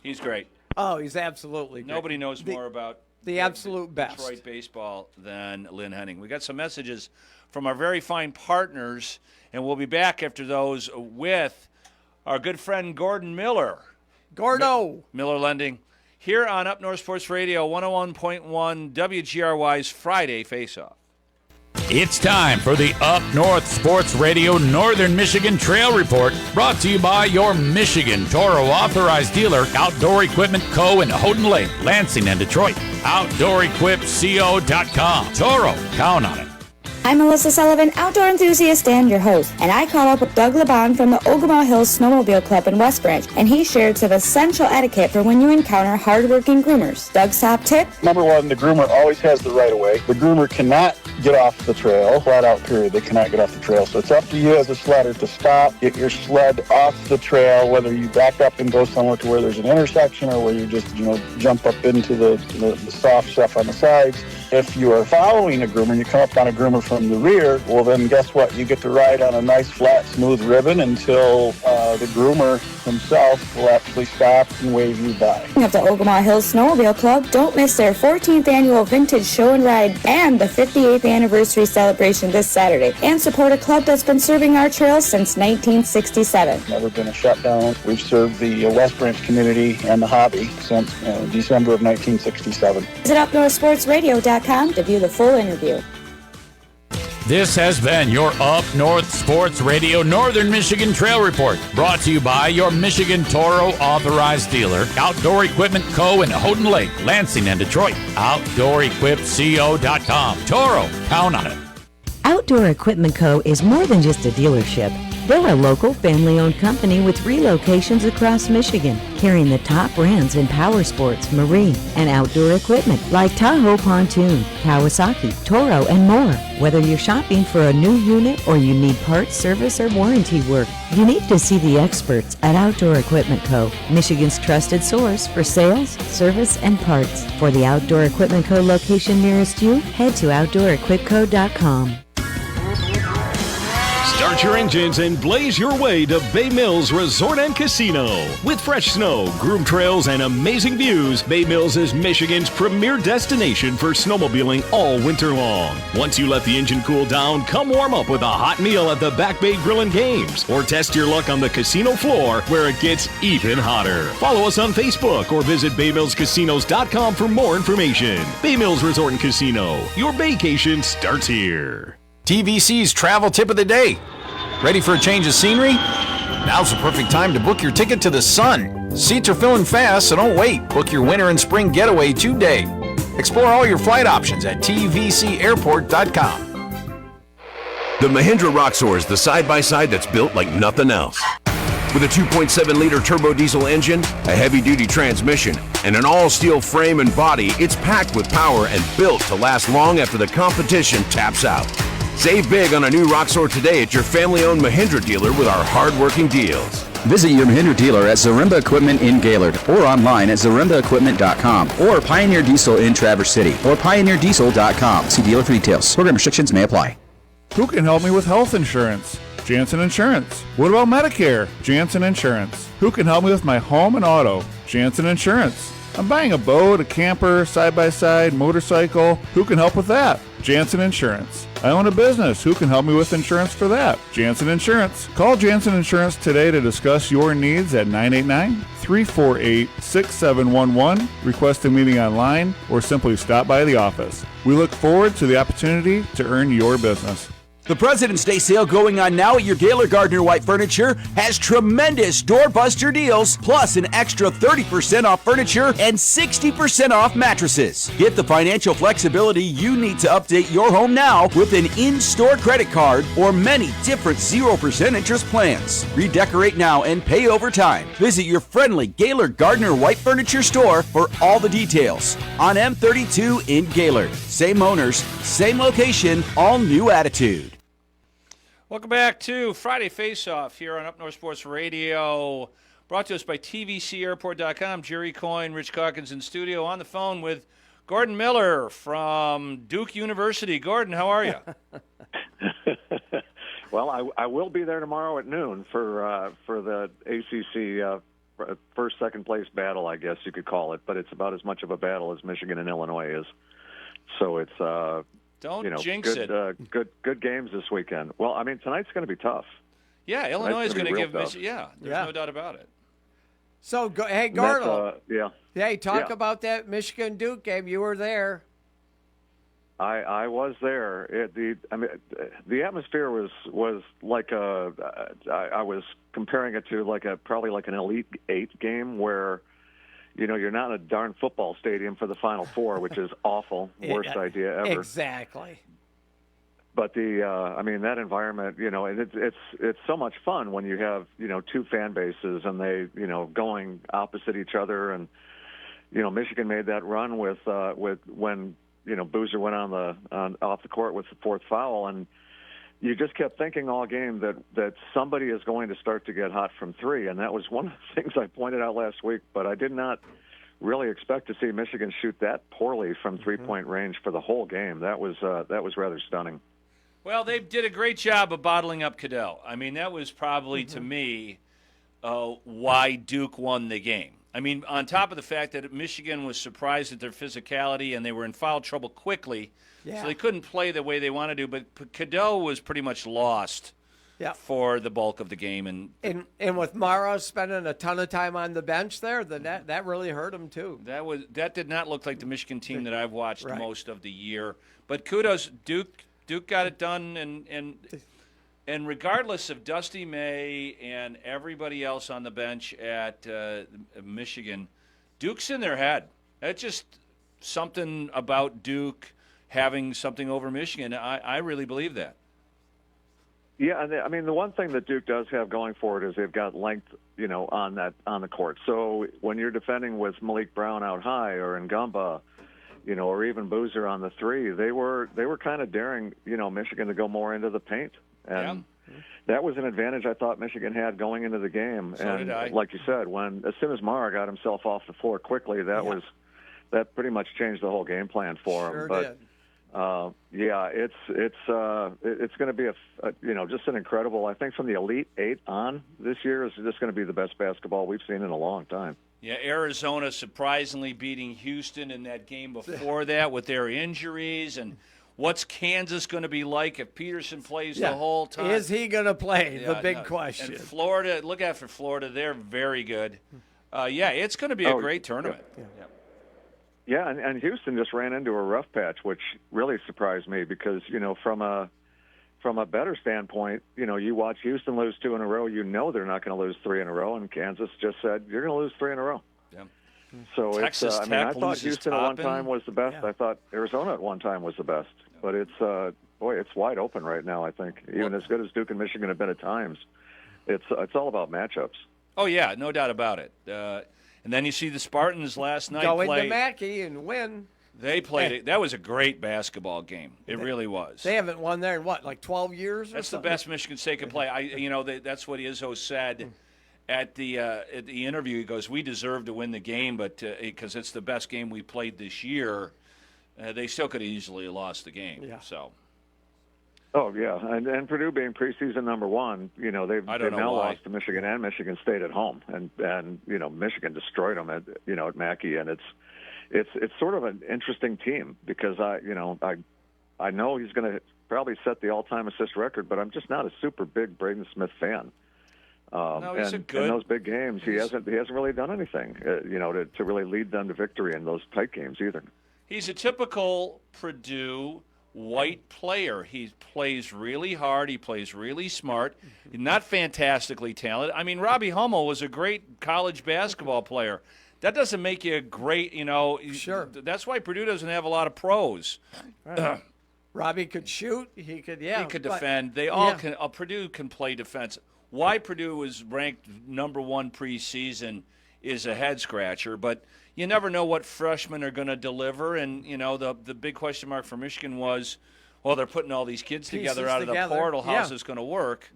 He's great. Oh, he's absolutely great. Nobody knows more about the absolute best Detroit baseball than Lynn Henning. We got some messages from our very fine partners, and we'll be back after those with our good friend Gordon Miller. Gordo. Miller Lending, here on Up North Sports Radio 101.1 WGRY's Friday Face-Off. It's time for the Up North Sports Radio Northern Michigan Trail Report, brought to you by your Michigan Toro authorized dealer, Outdoor Equipment Co. in Houghton Lake, Lansing, and Detroit. OutdoorEquipCo.com. Toro, count on it. I'm Melissa Sullivan, outdoor enthusiast and your host, and I caught up with Doug Laban from the Ogama Hills Snowmobile Club in West Branch, and he shared some essential etiquette for when you encounter hardworking groomers. Doug's top tip? Number one, the groomer always has the right of way. The groomer cannot get off the trail, flat out period. They cannot get off the trail. So it's up to you as a sledder to stop, get your sled off the trail, whether you back up and go somewhere to where there's an intersection or where you just, jump up into the soft stuff on the sides. If you are following a groomer and you come up on a groomer from the rear, well then guess what? You get to ride on a nice flat smooth ribbon until the groomer himself will actually stop and wave you by. Of the Ogama Hills Snowmobile Club, don't miss their 14th annual Vintage Show and Ride and the 58th anniversary celebration this Saturday, and support a club that's been serving our trails since 1967. Never been a shutdown. We've served the West Branch community and the hobby since December of 1967. Visit UpNorthSportsRadio.com to view the full interview. This has been your Up North Sports Radio Northern Michigan Trail Report, brought to you by your Michigan Toro authorized dealer, Outdoor Equipment Co. in Houghton Lake, Lansing, and Detroit. OutdoorEquipCo.com. Toro, count on it. Outdoor Equipment Co. is more than just a dealership. They're a local family-owned company with 3 locations across Michigan, carrying the top brands in power sports, marine, and outdoor equipment like Tahoe Pontoon, Kawasaki, Toro, and more. Whether you're shopping for a new unit or you need parts, service, or warranty work, you need to see the experts at Outdoor Equipment Co., Michigan's trusted source for sales, service, and parts. For the Outdoor Equipment Co. location nearest you, head to OutdoorEquipCo.com. Start your engines and blaze your way to Bay Mills Resort and Casino. With fresh snow, groomed trails, and amazing views, Bay Mills is Michigan's premier destination for snowmobiling all winter long. Once you let the engine cool down, come warm up with a hot meal at the Back Bay Grill and Games, or test your luck on the casino floor where it gets even hotter. Follow us on Facebook or visit baymillscasinos.com for more information. Bay Mills Resort and Casino. Your vacation starts here. TVC's travel tip of the day. Ready for a change of scenery? Now's the perfect time to book your ticket to the sun. Seats are filling fast, so don't wait. Book your winter and spring getaway today. Explore all your flight options at tvcairport.com. The Mahindra Roxor is the side-by-side that's built like nothing else. With a 2.7-liter turbo diesel engine, a heavy-duty transmission, and an all-steel frame and body, it's packed with power and built to last long after the competition taps out. Save big on a new Roxor today at your family-owned Mahindra dealer with our hard-working deals. Visit your Mahindra dealer at Zaremba Equipment in Gaylord or online at zarembaequipment.com or Pioneer Diesel in Traverse City or pioneerdiesel.com. See dealer for details. Program restrictions may apply. Who can help me with health insurance? Janssen Insurance. What about Medicare? Janssen Insurance. Who can help me with my home and auto? Janssen Insurance. I'm buying a boat, a camper, side-by-side, motorcycle. Who can help with that? Janssen Insurance. I own a business. Who can help me with insurance for that? Janssen Insurance. Call Janssen Insurance today to discuss your needs at 989-348-6711. Request a meeting online or simply stop by the office. We look forward to the opportunity to earn your business. The President's Day sale going on now at your Gaylor Gardner White Furniture has tremendous doorbuster deals, plus an extra 30% off furniture and 60% off mattresses. Get the financial flexibility you need to update your home now with an in-store credit card or many different 0% interest plans. Redecorate now and pay over time. Visit your friendly Gaylor Gardner White Furniture store for all the details. On M32 in Gaylord. Same owners, same location, all new attitude. Welcome back to Friday Face-Off here on Up North Sports Radio, brought to us by TVCAirport.com. Jerry Coyne, Rich Calkins in studio, on the phone with Gordon Miller from Duke University. Gordon, how are you? Well, I will be there tomorrow at noon for the ACC first, second place battle, I guess you could call it, but it's about as much of a battle as Michigan and Illinois is. So it's Don't jinx good, it. Good games this weekend. Well, I mean, tonight's going to be tough. Yeah, Illinois is going to give tough. Michigan. Yeah, there's no doubt about it. So, hey, Gardle. Yeah. Hey, talk about that Michigan-Duke game. You were there. I was there. The atmosphere was like I was comparing it to probably like an Elite Eight game where, you're not in a darn football stadium for the Final Four, which is awful. Worst idea ever. Exactly. But that environment, it's so much fun when you have, two fan bases and they, going opposite each other. And, Michigan made that run with when, Boozer went off the court with the fourth foul, and you just kept thinking all game that somebody is going to start to get hot from three, and that was one of the things I pointed out last week. But I did not really expect to see Michigan shoot that poorly from three-point range for the whole game. That was rather stunning. Well, they did a great job of bottling up Cadell. I mean, that was probably, to me, why Duke won the game. I mean, on top of the fact that Michigan was surprised at their physicality and they were in foul trouble quickly, so they couldn't play the way they wanted to. But Cadell was pretty much lost for the bulk of the game. And with Mara spending a ton of time on the bench there, that really hurt him too. That did not look like the Michigan team that I've watched most of the year. But kudos, Duke got it done, and regardless of Dusty May and everybody else on the bench at Michigan, Duke's in their head. That's just something about Duke having something over Michigan. I really believe that. Yeah, I mean, the one thing that Duke does have going for it is they've got length, on the court. So when you're defending with Malik Brown out high or Ngumba, or even Boozer on the three, they were kind of daring, Michigan to go more into the paint. And that was an advantage I thought Michigan had going into the game. So and did I. Like you said, as soon as Mara got himself off the floor quickly, that pretty much changed the whole game plan for him. Sure But did. Yeah, it's going to be just an incredible. I think from the Elite Eight on this year is just going to be the best basketball we've seen in a long time. Yeah, Arizona surprisingly beating Houston in that game before that with their injuries. And what's Kansas going to be like if Peterson plays the whole time? Is he going to play? The big question. And Florida, look out for Florida. They're very good. It's going to be a great tournament. Yeah, and Houston just ran into a rough patch, which really surprised me because, from a better standpoint, you watch Houston lose 2 in a row, they're not going to lose 3 in a row, and Kansas just said, you're going to lose 3 in a row. Yeah. So Texas I thought Houston at one time was the best. I thought Arizona at one time was the best. But it's wide open right now, I think. Even as good as Duke and Michigan have been at times, it's all about matchups. Oh, yeah, no doubt about it. And then you see the Spartans last night go play. Into Mackey and win. They played it. That was a great basketball game. It really was. They haven't won there in like 12 years? That's the best Michigan State can play. That's what Izzo said at the interview. He goes, "We deserve to win the game, but because it's the best game we played this year, they still could have easily lost the game." Yeah. So. Oh yeah, and Purdue being preseason number 1, they've now lost to Michigan and Michigan State at home, and Michigan destroyed them at Mackey, and it's sort of an interesting team because I know he's going to probably set the all-time assist record, but I'm just not a super big Braden Smith fan. He's in those big games, he hasn't really done anything, to really lead them to victory in those tight games either. He's a typical Purdue white player. He plays really hard. He plays really smart. He's not fantastically talented. I mean, Robbie Hummel was a great college basketball player. That doesn't make you a great, Sure. That's why Purdue doesn't have a lot of pros. Right. Robbie could shoot. He could, He could defend. They all can. Purdue can play defense. Why Purdue was ranked number 1 preseason is a head scratcher, but you never know what freshmen are going to deliver. And, the big question mark for Michigan was, well, they're putting all these kids together out of the portal. How's this going to work?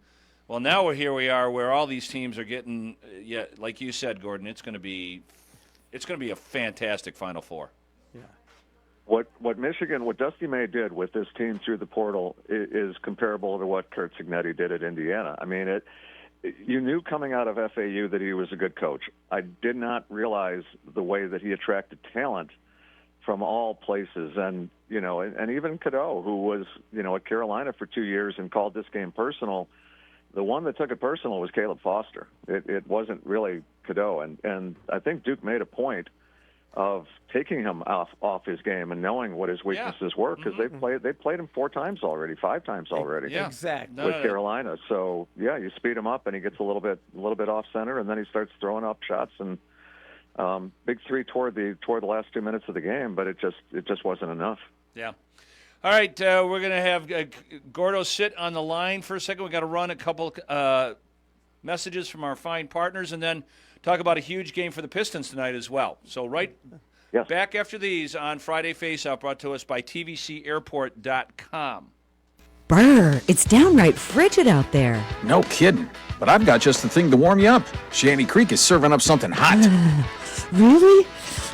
Well, now here we are where all these teams are getting, like you said, Gordon, it's going to be a fantastic Final Four. Yeah. What Dusty May did with this team through the portal is comparable to what Curt Cignetti did at Indiana. I mean, you knew coming out of FAU that he was a good coach. I did not realize the way that he attracted talent from all places, and even Cadeau, who was at Carolina for 2 years and called this game personal. The one that took it personal was Caleb Foster. It wasn't really Cadeau, and I think Duke made a point of taking him off his game and knowing what his weaknesses were because they played him 5 times already. Yeah, exactly. With Carolina, so you speed him up and he gets a little bit off center, and then he starts throwing up shots and big 3 toward the last 2 minutes of the game, but it just wasn't enough. Yeah. All right, we're going to have Gordo sit on the line for a second. We've got to run a couple messages from our fine partners and then talk about a huge game for the Pistons tonight as well. So back after these on Friday Face-Off, brought to us by TVCAirport.com. Brr, it's downright frigid out there. No kidding. But I've got just the thing to warm you up. Shanty Creek is serving up something hot. Really?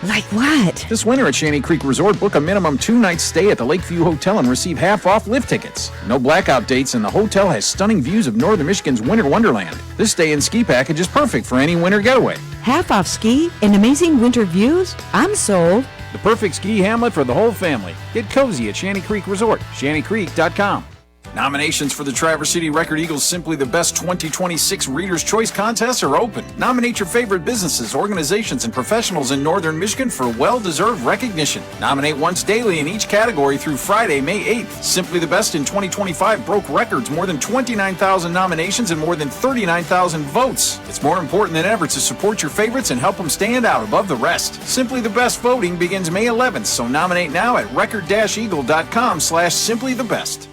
Like what? This winter at Shanty Creek Resort, book a minimum 2-night stay at the Lakeview Hotel and receive half-off lift tickets. No blackout dates, and the hotel has stunning views of northern Michigan's winter wonderland. This stay and ski package is perfect for any winter getaway. Half-off ski and amazing winter views? I'm sold. The perfect ski hamlet for the whole family. Get cozy at Shanty Creek Resort, shantycreek.com. Nominations for the Traverse City Record Eagles Simply the Best 2026 Reader's Choice Contest are open. Nominate your favorite businesses, organizations, and professionals in Northern Michigan for well-deserved recognition. Nominate once daily in each category through Friday, May 8th. Simply the Best in 2025 broke records, more than 29,000 nominations and more than 39,000 votes. It's more important than ever to support your favorites and help them stand out above the rest. Simply the Best voting begins May 11th, so nominate now at record-eagle.com/simplythebest.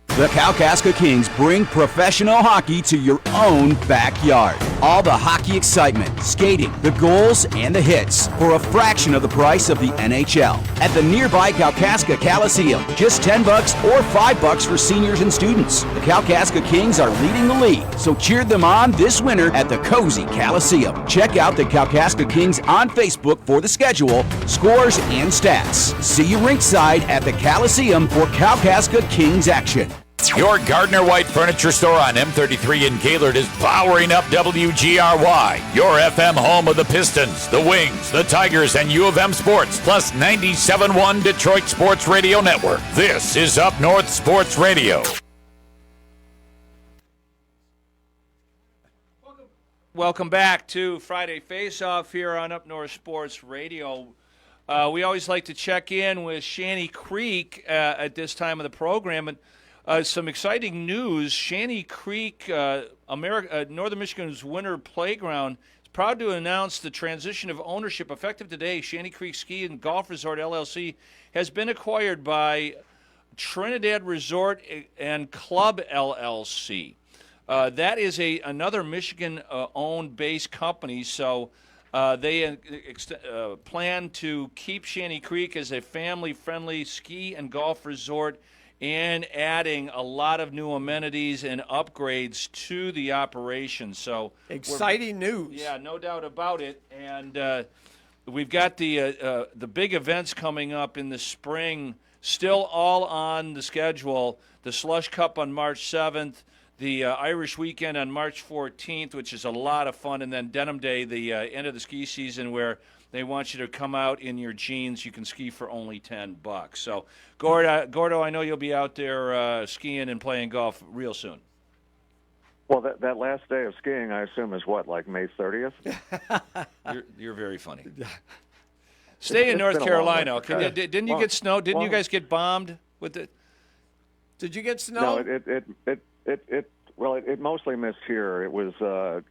The Kalkaska Kings bring professional hockey to your own backyard. All the hockey excitement, skating, the goals, and the hits for a fraction of the price of the NHL at the nearby Kalkaska Coliseum. Just $10 or $5 for seniors and students. The Kalkaska Kings are leading the league, so cheer them on this winter at the Cozy Coliseum. Check out the Kalkaska Kings on Facebook for the schedule, scores, and stats. See you rinkside at the Coliseum for Kalkaska Kings action. Your Gardner White Furniture Store on M33 in Gaylord is powering up WGRY, your FM home of the Pistons, the Wings, the Tigers, and U of M Sports, plus 97.1 Detroit Sports Radio Network. This is Up North Sports Radio. Welcome back to Friday Face-Off here on Up North Sports Radio. We always like to check in with Shanty Creek at this time of the program. And some exciting news. Shanty Creek, Northern Michigan's winter playground, is proud to announce the transition of ownership effective today. Shanty Creek Ski and Golf Resort, LLC, has been acquired by Trinidad Resort and Club, LLC. That is another Michigan-owned based company, so they plan to keep Shanty Creek as a family-friendly ski and golf resort and adding a lot of new amenities and upgrades to the operation. So exciting news. Yeah, no doubt about it. And we've got the big events coming up in the spring, still all on the schedule. The Slush Cup on March 7th, the Irish Weekend on March 14th, which is a lot of fun, and then Denim Day, the end of the ski season, where they want you to come out in your jeans. You can ski for only $10. So, Gordo, I know you'll be out there skiing and playing golf real soon. Well, that last day of skiing, I assume, is what, like May 30th? You're very funny. Stay in North Carolina. Didn't you get snow? Didn't you guys get bombed with it? Did you get snow? No, it mostly missed here. It was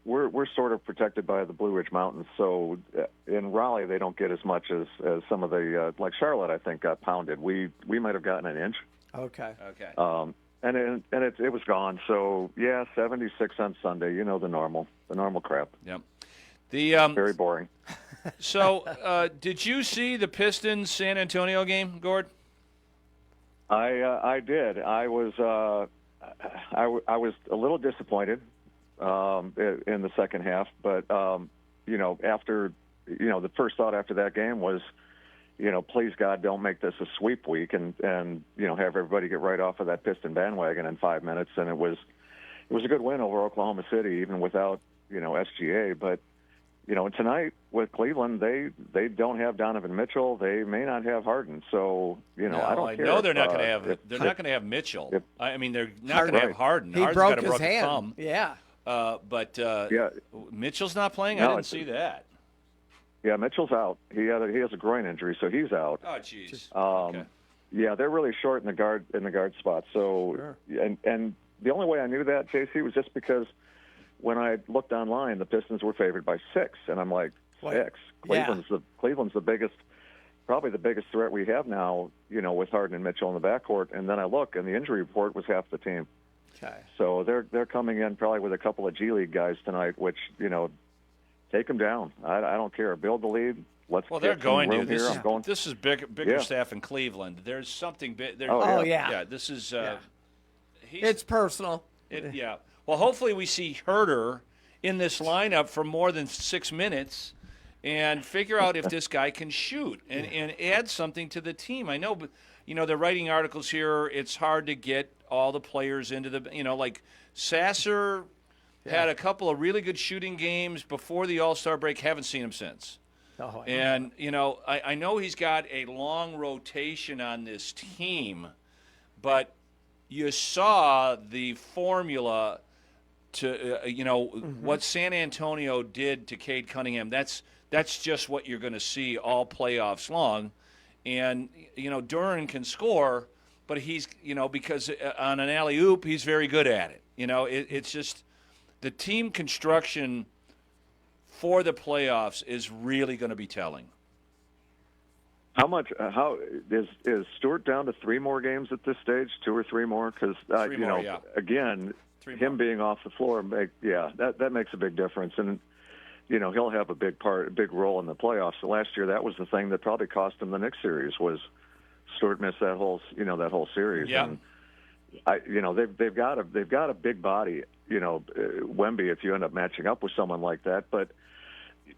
we're sort of protected by the Blue Ridge Mountains, so in Raleigh they don't get as much as some of the like Charlotte, I think, got pounded. We might have gotten an inch. Okay. And it was gone. So yeah, 76 on Sunday. You know the normal crap. Yep. Very boring. So did you see the Pistons San Antonio game, Gord? I did. I was a little disappointed in the second half, but after the first thought after that game was, please God, don't make this a sweep week and have everybody get right off of that Piston bandwagon in 5 minutes. And it was a good win over Oklahoma City, even without SGA. But tonight with Cleveland, they don't have Donovan Mitchell. They may not have Harden. So I don't care. I know they're not going to have. They're not going to have Mitchell. I mean, they're not going to have Harden. He Harden's broke got a his broken hand. thumb. Yeah. But Mitchell's not playing. No, I didn't see that. Yeah, Mitchell's out. He has a groin injury, so he's out. Oh, jeez. Okay. Yeah, they're really short in the guard spot. So, sure. and the only way I knew that, JC, was just because when I looked online, the Pistons were favored by 6, and I'm like, 6. Cleveland's the biggest, probably the biggest threat we have now. With Harden and Mitchell in the backcourt. And then I look, and the injury report was half the team. Okay. So they're coming in probably with a couple of G League guys tonight, which take them down. I don't care. Build the lead. They're going to. Here. This is bigger staff in Cleveland. There's something big. Yeah. This is. It's personal. Yeah. Well, hopefully we see Herter in this lineup for more than 6 minutes and figure out if this guy can shoot and add something to the team. I know, but they're writing articles here. It's hard to get all the players into the. Like Sasser. Had a couple of really good shooting games before the All-Star break. Haven't seen him since. And, I know he's got a long rotation on this team, but you saw the formula to, what San Antonio did to Cade Cunningham. That's just what you're going to see all playoffs long. And, Duran can score, but he's, because on an alley-oop, he's very good at it. It's just – the team construction for the playoffs is really going to be telling. How is Stewart down to 3 more games at this stage? 2 or 3 more? Because more, again, him being off the floor, that makes a big difference. And he'll have a big role in the playoffs. So last year, that was the thing that probably cost him the Knicks series was Stewart missed that whole series. Yeah. And they've got a big body. Wemby, if you end up matching up with someone like that. But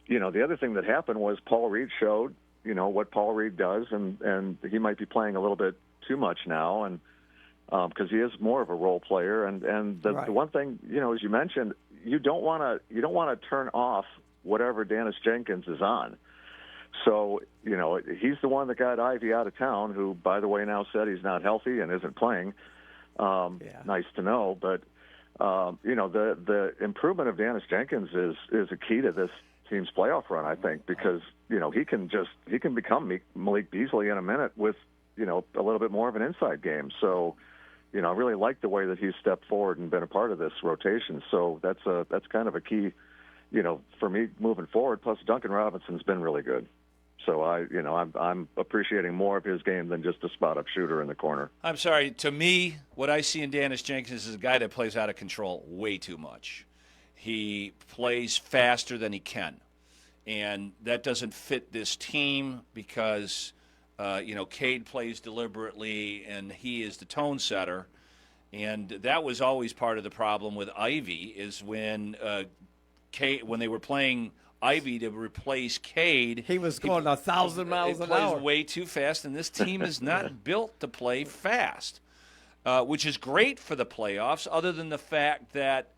the other thing that happened was Paul Reed showed what Paul Reed does, and he might be playing a little bit too much now, and because he is more of a role player. And the one thing, as you mentioned, you don't want to turn off whatever Dennis Jenkins is on. So he's the one that got Ivy out of town, who, by the way, now said he's not healthy and isn't playing. Nice to know, but the improvement of Dennis Jenkins is a key to this team's playoff run, I think, because he can become Malik Beasley in a minute with a little bit more of an inside game. So I really like the way that he's stepped forward and been a part of this rotation. So that's kind of a key, for me moving forward. Plus Duncan Robinson's been really good. So I'm appreciating more of his game than just a spot-up shooter in the corner. I'm sorry. To me, what I see in Dennis Jenkins is a guy that plays out of control way too much. He plays faster than he can, and that doesn't fit this team because Cade plays deliberately, and he is the tone setter. And that was always part of the problem with Ivy is when they were playing Ivy to replace Cade. He was going 1,000 miles an hour. He plays way too fast, and this team is not built to play fast, which is great for the playoffs, other than the fact that,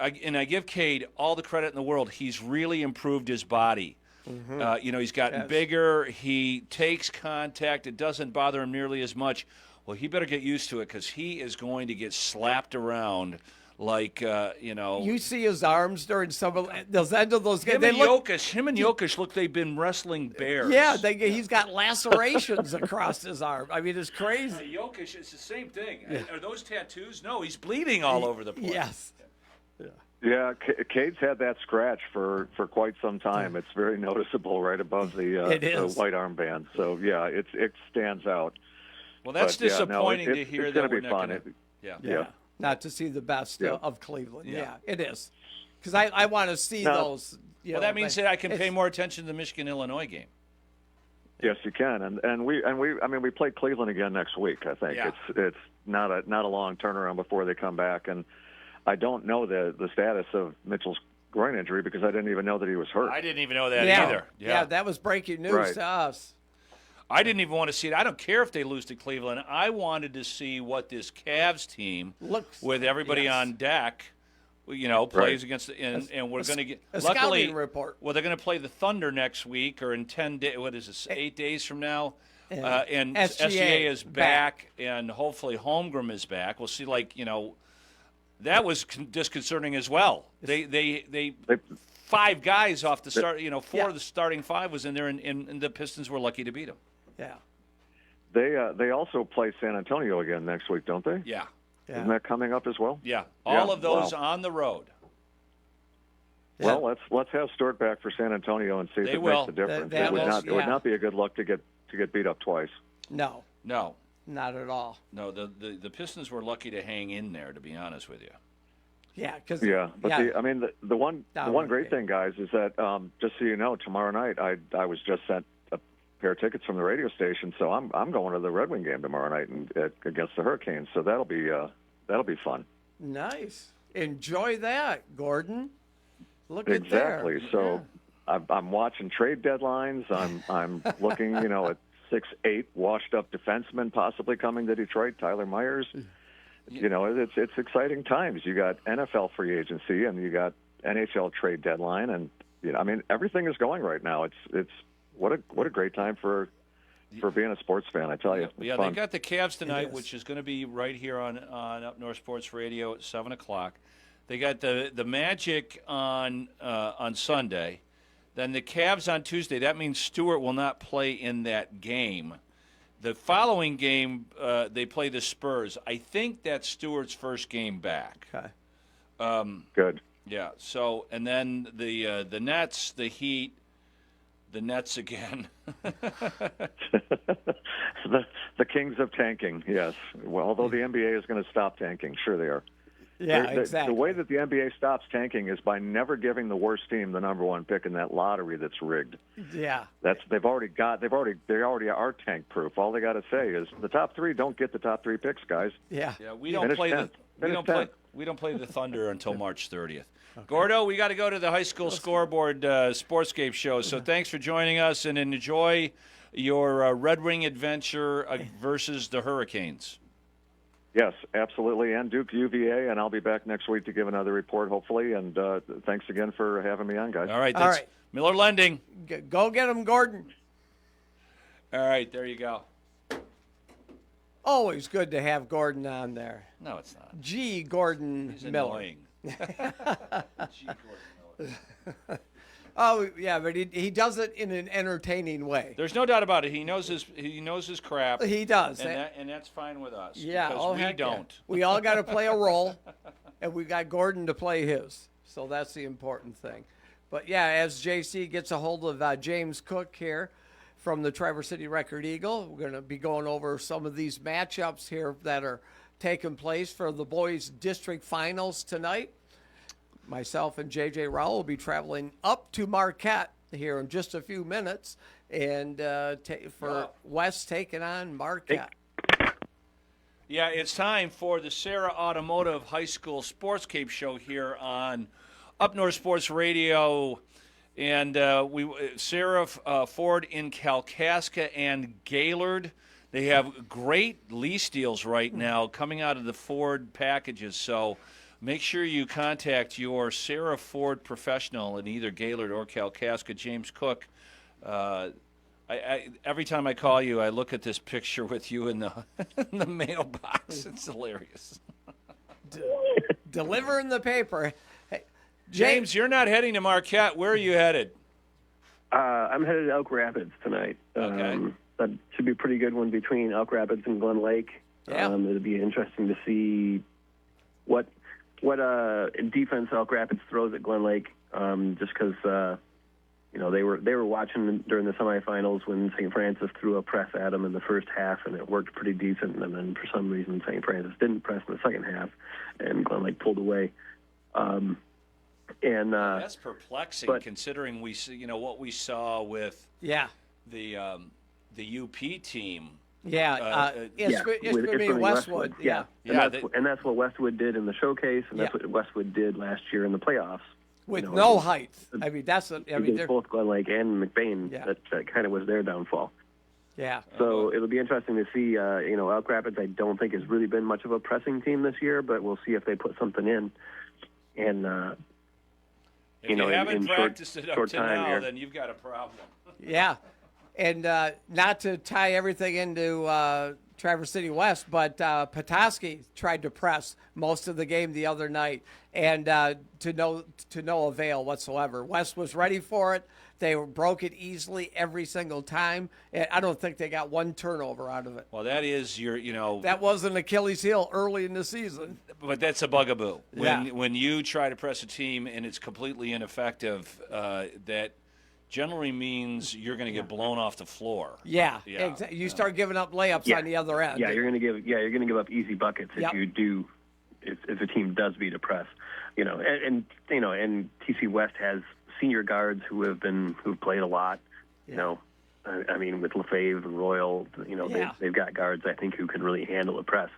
I give Cade all the credit in the world, he's really improved his body. Mm-hmm. He's gotten bigger. He takes contact. It doesn't bother him nearly as much. Well, he better get used to it because he is going to get slapped around like, You see his arms during some of those end of those games. Him and Jokic look they've been wrestling bears. Yeah, he's got lacerations across his arm. I mean, it's crazy. Jokic, it's the same thing. Yeah. Are those tattoos? No, he's bleeding all over the place. Yes. Yeah, Cade's had that scratch for quite some time. It's very noticeable right above the white armband. So, yeah, it stands out. Well, that's disappointing to hear. It's going to be fun. Yeah. Not to see the best of Cleveland. Yeah, it is. Because I want to see those. That means that I can pay more attention to the Michigan-Illinois game. Yes, you can, and we play Cleveland again next week. I think it's not a long turnaround before they come back, and I don't know the status of Mitchell's groin injury because I didn't even know that he was hurt. I didn't even know that either. Yeah, that was breaking news to us. I didn't even want to see it. I don't care if they lose to Cleveland. I wanted to see what this Cavs team, with everybody on deck, plays against. And we're going to get a scouting report. Well, they're going to play the Thunder next week, or in 10 days. What is this? 8 days from now. And SGA is back, and hopefully Holmgren is back. We'll see. That was disconcerting as well. They 5 guys off the start. 4 of the starting 5 was in there, and the Pistons were lucky to beat them. Yeah. They also play San Antonio again next week, don't they? Yeah. Isn't that coming up as well? Yeah. All of those on the road. Yeah. Well, let's have Stewart back for San Antonio and see if it makes a difference. It would not be a good look to get beat up twice. No. Not at all. No, the Pistons were lucky to hang in there, to be honest with you. Yeah, because the one great thing, guys, is that just so you know, tomorrow night I was just sent a pair of tickets from the radio station, so I'm going to the Red Wing game tomorrow night against the Hurricanes. So that'll be fun. Nice. Enjoy that, Gordon. Look exactly. at there. So I'm watching trade deadlines. I'm looking, at 6'8" washed-up defensemen possibly coming to Detroit. Tyler Myers. It's exciting times. You got NFL free agency and you got NHL trade deadline, and everything is going right now. It's what a great time for being a sports fan. I tell you. Yeah, they got the Cavs tonight, which is going to be right here on Up North Sports Radio at 7:00. They got the Magic on Sunday, then the Cavs on Tuesday. That means Stewart will not play in that game. The following game, they play the Spurs. I think that's Stewart's first game back. Okay. Good. Yeah. So, and then the Nets, the Heat, the Nets again. The kings of tanking, yes. Well, although the NBA is going to stop tanking, sure they are. Yeah, The exactly. way that the NBA stops tanking is by never giving the worst team the number one pick in that lottery that's rigged. Yeah. They already are tank proof. All they got to say is the top three don't get the top three picks, guys. Yeah. Yeah, we don't play the Thunder until March 30th. Gordo, we got to go to the high school scoreboard sportscape show. So thanks for joining us and enjoy your Red Wing adventure versus the Hurricanes. Yes, absolutely, and Duke UVA, and I'll be back next week to give another report, hopefully. And thanks again for having me on, guys. All right, that's Miller Lending. Go get him, Gordon. All right, there you go. Always good to have Gordon on there. No, it's not. G. Gordon He's Miller. annoying. G. Gordon Miller. Oh yeah, but he does it in an entertaining way. There's no doubt about it. He knows his crap. He does, and that's fine with us. Yeah, because we heck yeah. don't. We all got to play a role, and we got Gordon to play his. So that's the important thing. But yeah, as JC gets a hold of James Cook here from the Traverse City Record Eagle, we're going to be going over some of these matchups here that are taking place for the boys' district finals tonight. Myself and J.J. Rowell will be traveling up to Marquette here in just a few minutes, and for West taking on Marquette. Yeah, it's time for the Sarah Automotive High School Sportscape show here on Up North Sports Radio, and Sarah Ford in Kalkaska and Gaylord. They have great lease deals right now coming out of the Ford packages, so make sure you contact your Sarah Ford professional in either Gaylord or Kalkaska. James Cook. Every time I call you, I look at this picture with you in the mailbox. It's hilarious. Delivering the paper. Hey, James, you're not heading to Marquette. Where are you headed? I'm headed to Elk Rapids tonight. Okay. That should be a pretty good one between Elk Rapids and Glen Lake. Yeah. It'll be interesting to see what defense Elk Rapids throws at Glen Lake, just because they were watching during the semifinals when St. Francis threw a press at them in the first half, and it worked pretty decent. And then for some reason St. Francis didn't press in the second half, and Glen Lake pulled away. That's perplexing, considering what we saw with the UP team. Ishpeming Westwood. Yeah. And that's what Westwood did in the showcase, and that's what Westwood did last year in the playoffs. With no height. I mean, they're both Glen Lake and McBain. Yeah. That kind of was their downfall. Yeah. So it'll be interesting to see. Elk Rapids, I don't think has really been much of a pressing team this year, but we'll see if they put something in. And if you haven't in practiced it up to time now, here. then you've got a problem. Yeah. And not to tie everything into Traverse City West, but Petoskey tried to press most of the game the other night, and to no avail whatsoever. West was ready for it. They broke it easily every single time, and I don't think they got one turnover out of it. Well, that is that was an Achilles heel early in the season. But that's a bugaboo. Yeah. When you try to press a team and it's completely ineffective, that generally means you're going to get blown off the floor. Yeah. Exactly. You start giving up layups on the other end. Yeah, you're going to give up easy buckets if you do. If a team does beat a press, and TC West has senior guards who've played a lot. I mean, with Lefebvre and Royal, they've got guards I think who can really handle a press.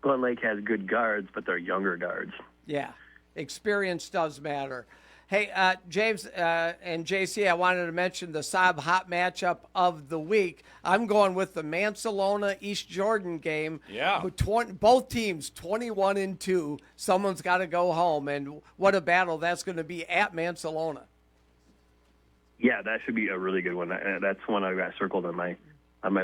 Glen Lake has good guards, but they're younger guards. Yeah, experience does matter. Hey, James and JC, I wanted to mention the Saab Hot matchup of the week. I'm going with the Mansalona-East Jordan game. Yeah. Both teams 21-2. Someone's got to go home, and what a battle that's going to be at Mansalona. Yeah, that should be a really good one. That's one I got circled on my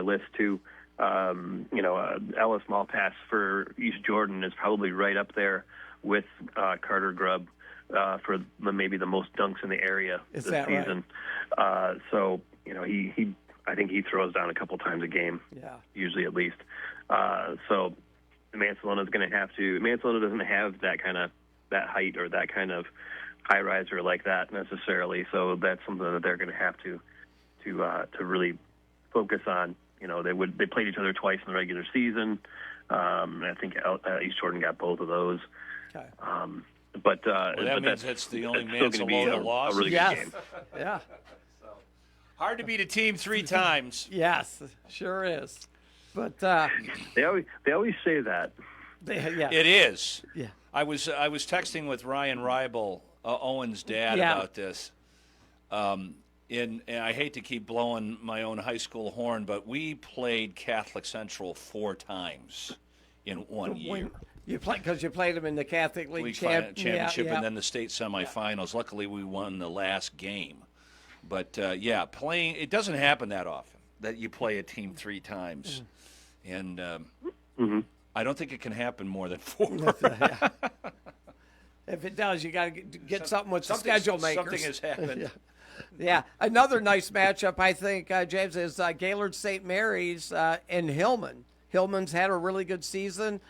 list too. Ellis Malpass for East Jordan is probably right up there with Carter Grubb. For maybe the most dunks in the area this season. Right? I think he throws down a couple times a game. Yeah. Usually at least. So Mansalona doesn't have that height or that kind of high riser like that necessarily. So that's something that they're going to have to to really focus on. They played each other twice in the regular season. And I think East Jordan got both of those. Okay. But that means it's the only Mansalona loss. A really good game. Yeah. Hard to beat a team 3 times. Yes, sure is. But they always say that. It is. Yeah. I was texting with Ryan Reibel, Owen's dad, about this. And I hate to keep blowing my own high school horn, but we played Catholic Central 4 times in 1 year. You played them in the Catholic League championship and then the state semifinals. Luckily, we won the last game. But playing, it doesn't happen that often that you play a team 3 times, and I don't think it can happen more than 4. If it does, you got to get something with the schedule makers. Something has happened. Yeah, another nice matchup, I think, James, is Gaylord St. Mary's and Hillman. Hillman's had a really good season.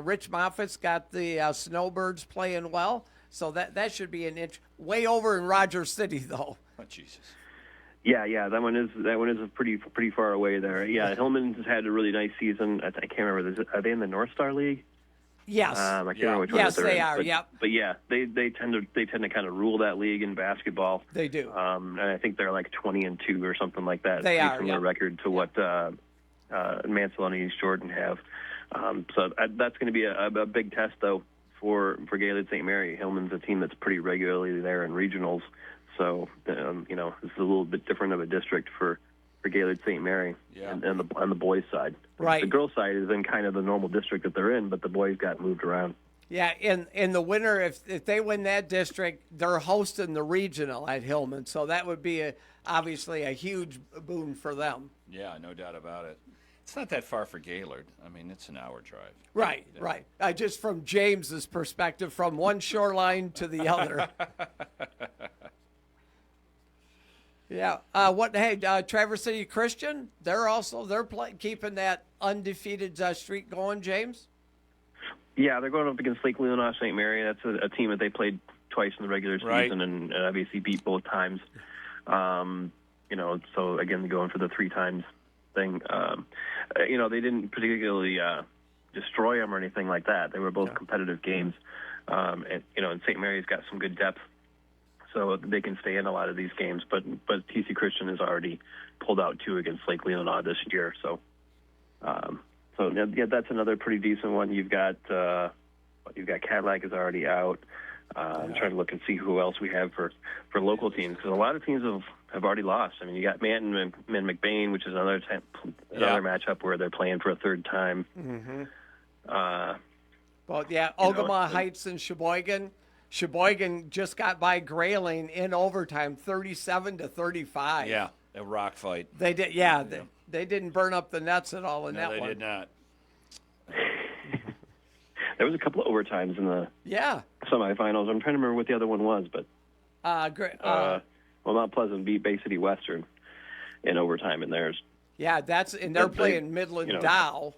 Rich Moffitt's got the Snowbirds playing well, so that should be an inch. Way over in Rogers City, though. Oh, Jesus. Yeah, that one is pretty far away there. Yeah, Hillman's has had a really nice season. I can't remember. Are they in the North Star League? Yes. I can't remember which one yes, they're they in. are. But, yep. But yeah, they tend to kind of rule that league in basketball. They do. And I think they're like 20-2 or something like that. They are. Similar record to what Mansalona East Jordan have. So that's going to be a big test though for Gaylord St. Mary. Hillman's a team that's pretty regularly there in regionals. So, this is a little bit different of a district for Gaylord St. Mary and on the boys' side. Right. The girls' side is in kind of the normal district that they're in, but the boys got moved around. Yeah, in the winter, if they win that district, they're hosting the regional at Hillman. So that would be obviously a huge boon for them. Yeah, no doubt about it. It's not that far for Gaylord. I mean, it's an hour drive. Right, right. Just from James's perspective, from one shoreline to the other. Yeah. Traverse City Christian, they're keeping that undefeated streak going, James? Yeah, they're going up against Lake Leelanau St. Mary. That's a team that they played twice in the regular season and obviously beat both times. So again, going for the 3 times thing. They didn't particularly destroy them or anything like that. They were both competitive games. And St. Mary's got some good depth, so they can stay in a lot of these games. But TC Christian has already pulled out 2 against Lake Leelanau this year. So that's another pretty decent one. You've got Cadillac is already out. I'm trying to look and see who else we have for local teams, because a lot of teams have already lost. I mean, you got Manton and McBain, which is another matchup where they're playing for a 3rd time. Mm-hmm. Ogama Heights and Sheboygan. Sheboygan just got by Grayling in overtime, 37-35. Yeah, a rock fight. They did. Yeah, they didn't burn up the nets at all in that one. No, they did not. There was a couple of overtimes in the semifinals. I'm trying to remember what the other one was, but Mount Pleasant beat Bay City Western in overtime in theirs. Yeah, they're playing Midland Dow,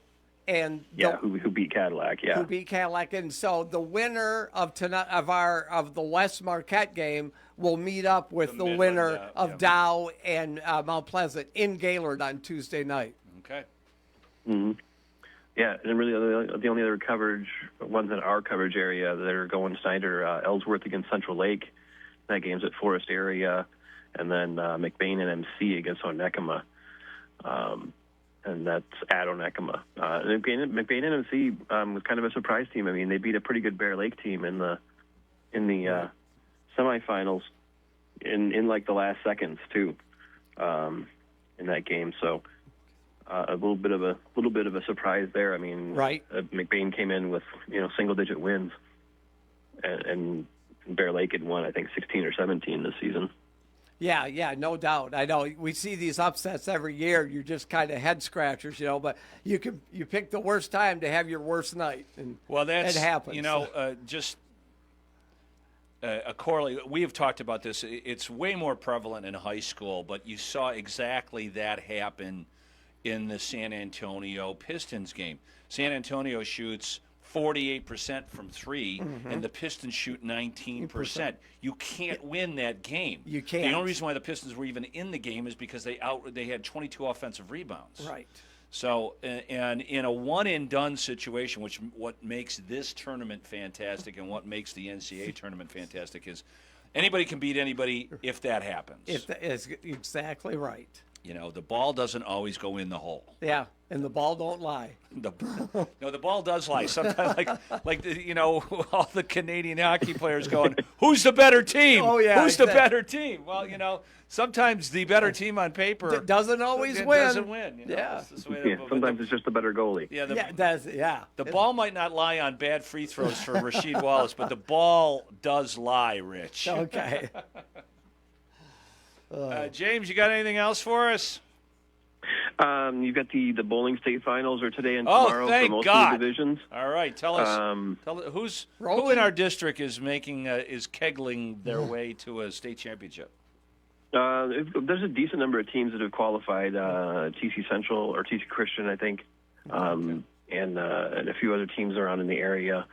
and who beat Cadillac? Yeah, who beat Cadillac, and so the winner of the West Marquette game will meet up with the winner of Dow and Mount Pleasant in Gaylord on Tuesday night. Okay. Mm-hmm. Yeah, and really the only other ones in our coverage area that are going Snyder, Ellsworth against Central Lake. That game's at Forest Area, and then McBain and MC against Onekama, and that's at Onekama. McBain and MC was kind of a surprise team. I mean, they beat a pretty good Bear Lake team in the semifinals in like the last seconds too, in that game. So. A little bit of a surprise there. I mean, McBain came in with single-digit wins, and Bear Lake had won, I think, 16 or 17 this season. Yeah, no doubt. I know we see these upsets every year. You're just kind of head scratchers, but you pick the worst time to have your worst night, and it happens. Just a correlate. We have talked about this. It's way more prevalent in high school, but you saw exactly that happen in the San Antonio Pistons game. San Antonio shoots 48% from 3, and the Pistons shoot 19%. You can't win that game. You can't. The only reason why the Pistons were even in the game is because they had 22 offensive rebounds. Right. So, and in a one-and-done situation, what makes this tournament fantastic and what makes the NCAA tournament fantastic is anybody can beat anybody if that happens. If that is exactly right. You know, the ball doesn't always go in the hole. Yeah, and the ball don't lie. The ball does lie. Sometimes, all the Canadian hockey players going, "Who's the better team? Oh yeah, who's the better team?" Well, sometimes the better team on paper doesn't always win. Doesn't win. Yeah. Sometimes it's just the better goalie. Yeah, the ball might not lie on bad free throws for Rasheed Wallace, but the ball does lie, Rich. Okay. James, you got anything else for us? You've got the bowling state finals are today and tomorrow for most of the divisions. All right, tell us who in our district is kegling their way to a state championship. There's a decent number of teams that have qualified. TC Central or TC Christian, I think, and a few other teams around in the area.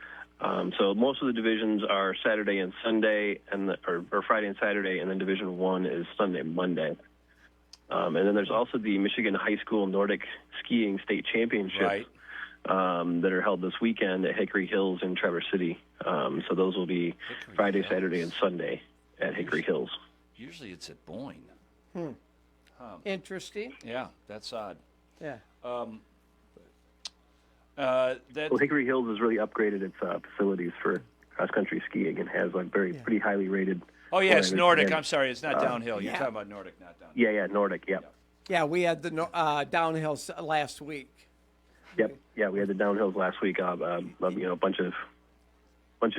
So most of the divisions are Saturday and Sunday, or Friday and Saturday, and then Division 1 is Sunday and Monday. And then there's also the Michigan High School Nordic Skiing State Championships that are held this weekend at Hickory Hills in Traverse City. So those will be Friday, Saturday, and Sunday at Hickory Hills. Usually it's at Boyne. Interesting. Yeah, that's odd. Yeah. Hickory Hills has really upgraded its facilities for cross-country skiing and has pretty highly rated. Oh, yeah, it's Nordic. I'm sorry, it's not downhill. You're talking about Nordic, not downhill. Yeah, Nordic, yep. Yeah, we had the downhill last week. Yep, yeah, we had the downhills last week. A bunch of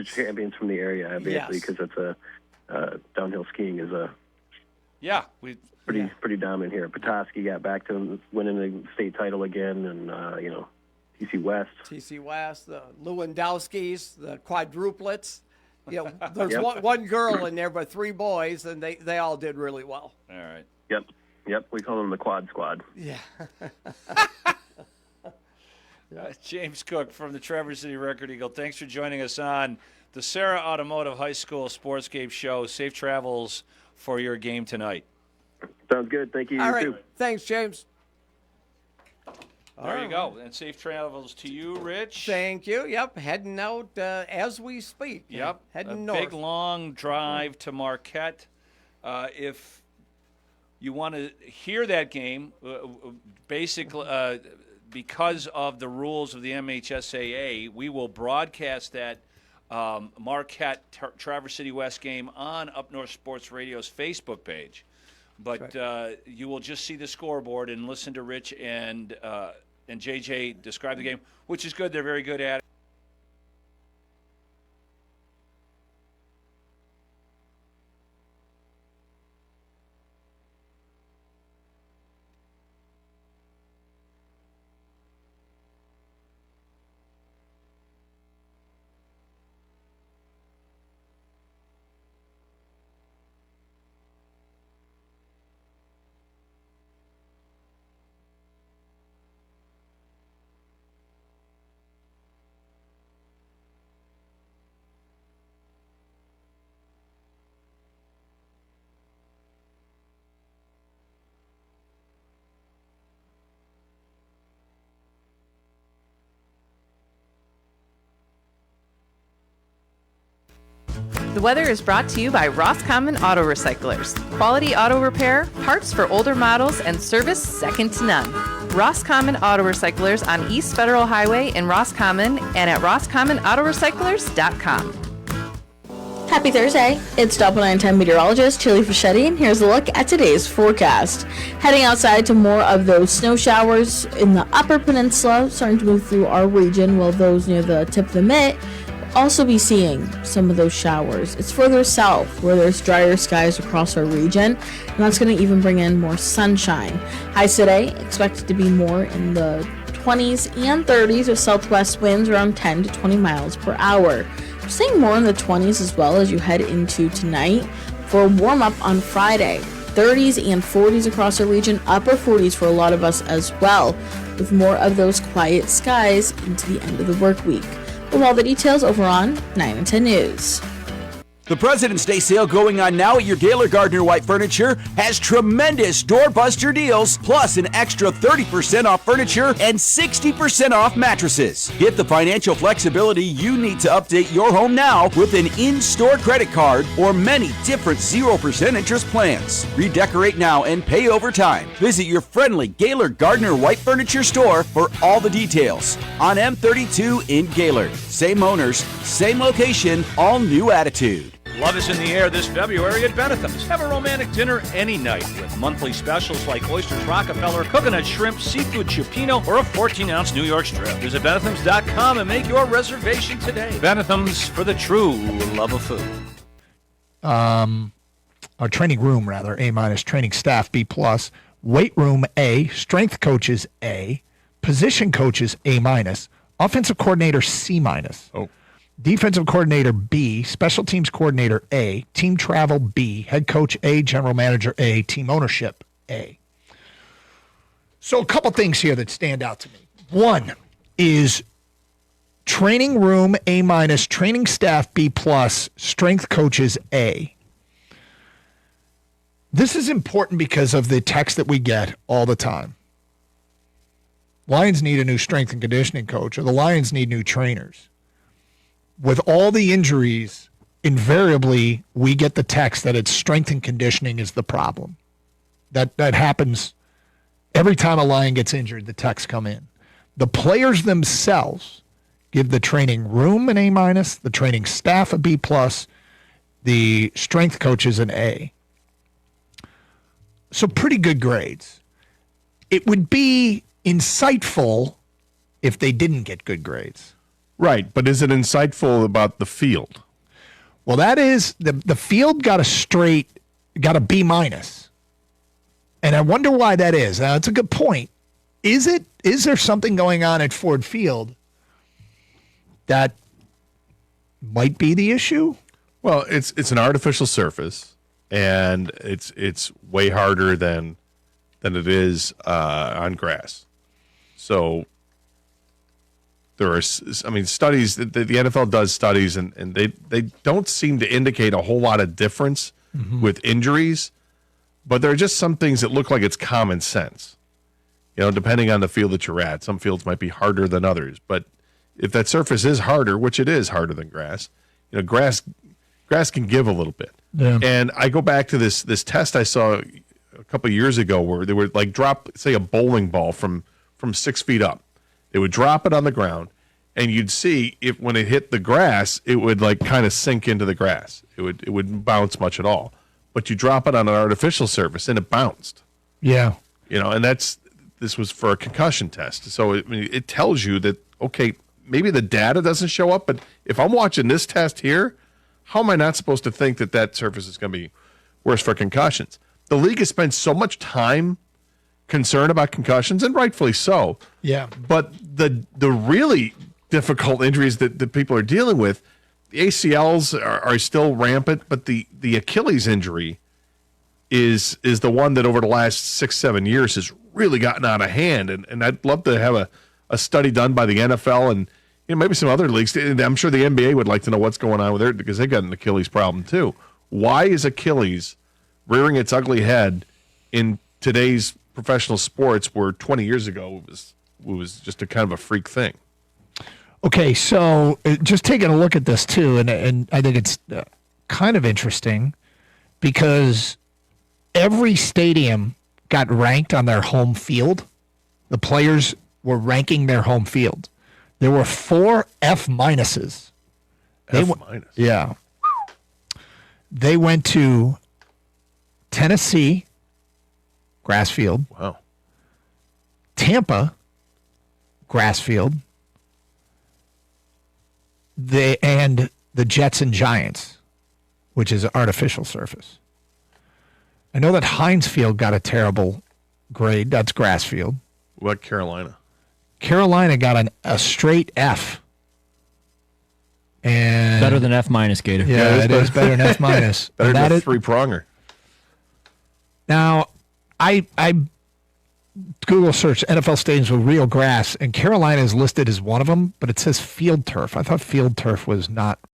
champions from the area, basically, because it's downhill skiing is pretty dominant here. Petoskey got back to winning the state title again, and TC West. TC West, the Lewandowskis, the quadruplets. There's one girl in there, but 3 boys, and they all did really well. All right. Yep. We call them the Quad Squad. Yeah. James Cook from the Traverse City Record Eagle. Thanks for joining us on the Sarah Automotive High School Sportscape Show. Safe travels for your game tonight. Sounds good. Thank you. All You right. too. Thanks, James. There you go. And safe travels to you, Rich. Thank you. Yep, heading out as we speak. Yep. Heading a north. Big, long drive to Marquette. If you want to hear that game, basically because of the rules of the MHSAA, we will broadcast that Marquette Traverse City West game on Up North Sports Radio's Facebook page. But you will just see the scoreboard and listen to Rich and JJ describe the game, which is good. They're very good at it. The weather is brought to you by Roscommon Auto Recyclers. Quality auto repair, parts for older models, and service second to none. Roscommon Auto Recyclers on East Federal Highway in Roscommon and at roscommonautorecyclers.com. Happy Thursday. It's W910 meteorologist Chili Fischetti, and here's a look at today's forecast. Heading outside to more of those snow showers in the Upper Peninsula, starting to move through our region, while those near the tip of the mitt also be seeing some of those showers. It's further south where there's drier skies across our region, and that's going to even bring in more sunshine. Highs today expected to be more in the 20s and 30s with southwest winds around 10 to 20 miles per hour. We're seeing more in the 20s as well as you head into tonight for a warm-up on Friday. 30s and 40s across our region, upper 40s for a lot of us as well, with more of those quiet skies into the end of the work week. With all the details over on 9 and 10 News. The President's Day sale going on now at your Gaylor Gardner White Furniture has tremendous doorbuster deals, plus an extra 30% off furniture and 60% off mattresses. Get the financial flexibility you need to update your home now with an in-store credit card or many different 0% interest plans. Redecorate now and pay over time. Visit your friendly Gaylor Gardner White Furniture store for all the details. On M32 in Gaylord. Same owners, same location, all new attitude. Love is in the air this February at Benetham's. Have a romantic dinner any night with monthly specials like Oysters Rockefeller, coconut shrimp, seafood cioppino, or a 14-ounce New York strip. Visit Benethams.com and make your reservation today. Benetham's, for the true love of food. Our training room, rather, A-, training staff, B+, weight room, A, strength coaches, A, position coaches, A-, offensive coordinator, C-. Oh. Defensive coordinator, B. Special teams coordinator, A. Team travel, B. Head coach, A. General manager, A. Team ownership, A. So a couple things here that stand out to me. One is training room, A-, training staff, B+, strength coaches, A. This is important because of the text that we get all the time. Lions need a new strength and conditioning coach, or the Lions need new trainers. With all the injuries, invariably, we get the text that it's strength and conditioning is the problem. That happens every time a Lion gets injured, the texts come in. The players themselves give the training room an A-, the training staff a B+, the strength coaches an A. So pretty good grades. It would be insightful if they didn't get good grades. Right, but is it insightful about the field? Well, that is, the field got a B-. And I wonder why that is. Now, it's a good point. Is there something going on at Ford Field that might be the issue? Well, it's an artificial surface, and it's way harder than it is on grass. So there are, studies that the NFL does studies, and they don't seem to indicate a whole lot of difference with injuries, but there are just some things that look like it's common sense. Depending on the field that you're at, some fields might be harder than others. But if that surface is harder, which it is harder than grass, grass can give a little bit. Yeah. And I go back to this test I saw a couple of years ago where they would drop, say, a bowling ball from 6 feet up. They would drop it on the ground, and you'd see if when it hit the grass, it would kind of sink into the grass. It wouldn't bounce much at all. But you drop it on an artificial surface, and it bounced. Yeah. And this was for a concussion test. So it tells you that, okay, maybe the data doesn't show up, but if I'm watching this test here, how am I not supposed to think that surface is going to be worse for concussions? The league has spent so much time concerned about concussions, and rightfully so. Yeah. But the really difficult injuries that people are dealing with, the ACLs are still rampant, but the Achilles injury is the one that over the last 6-7 years has really gotten out of hand. And I'd love to have a study done by the NFL and maybe some other leagues. I'm sure the NBA would like to know what's going on with it because they got an Achilles problem too. Why is Achilles rearing its ugly head in today's professional sports where 20 years ago it was just a kind of a freak thing? Okay, so just taking a look at this too, and I think it's kind of interesting because every stadium got ranked on their home field. The players were ranking their home field. There were 4 F-. Yeah. They went to Tennessee, grass field. Wow. Tampa, grass field. And the Jets and Giants, which is an artificial surface. I know that Heinz Field got a terrible grade. That's grass field. What about Carolina? Carolina got a straight F. And better than F-, Gator. Yeah, it is better than F-. Better than a three-pronger. Now, I Google search NFL stadiums with real grass, and Carolina is listed as one of them, but it says field turf. I thought field turf was not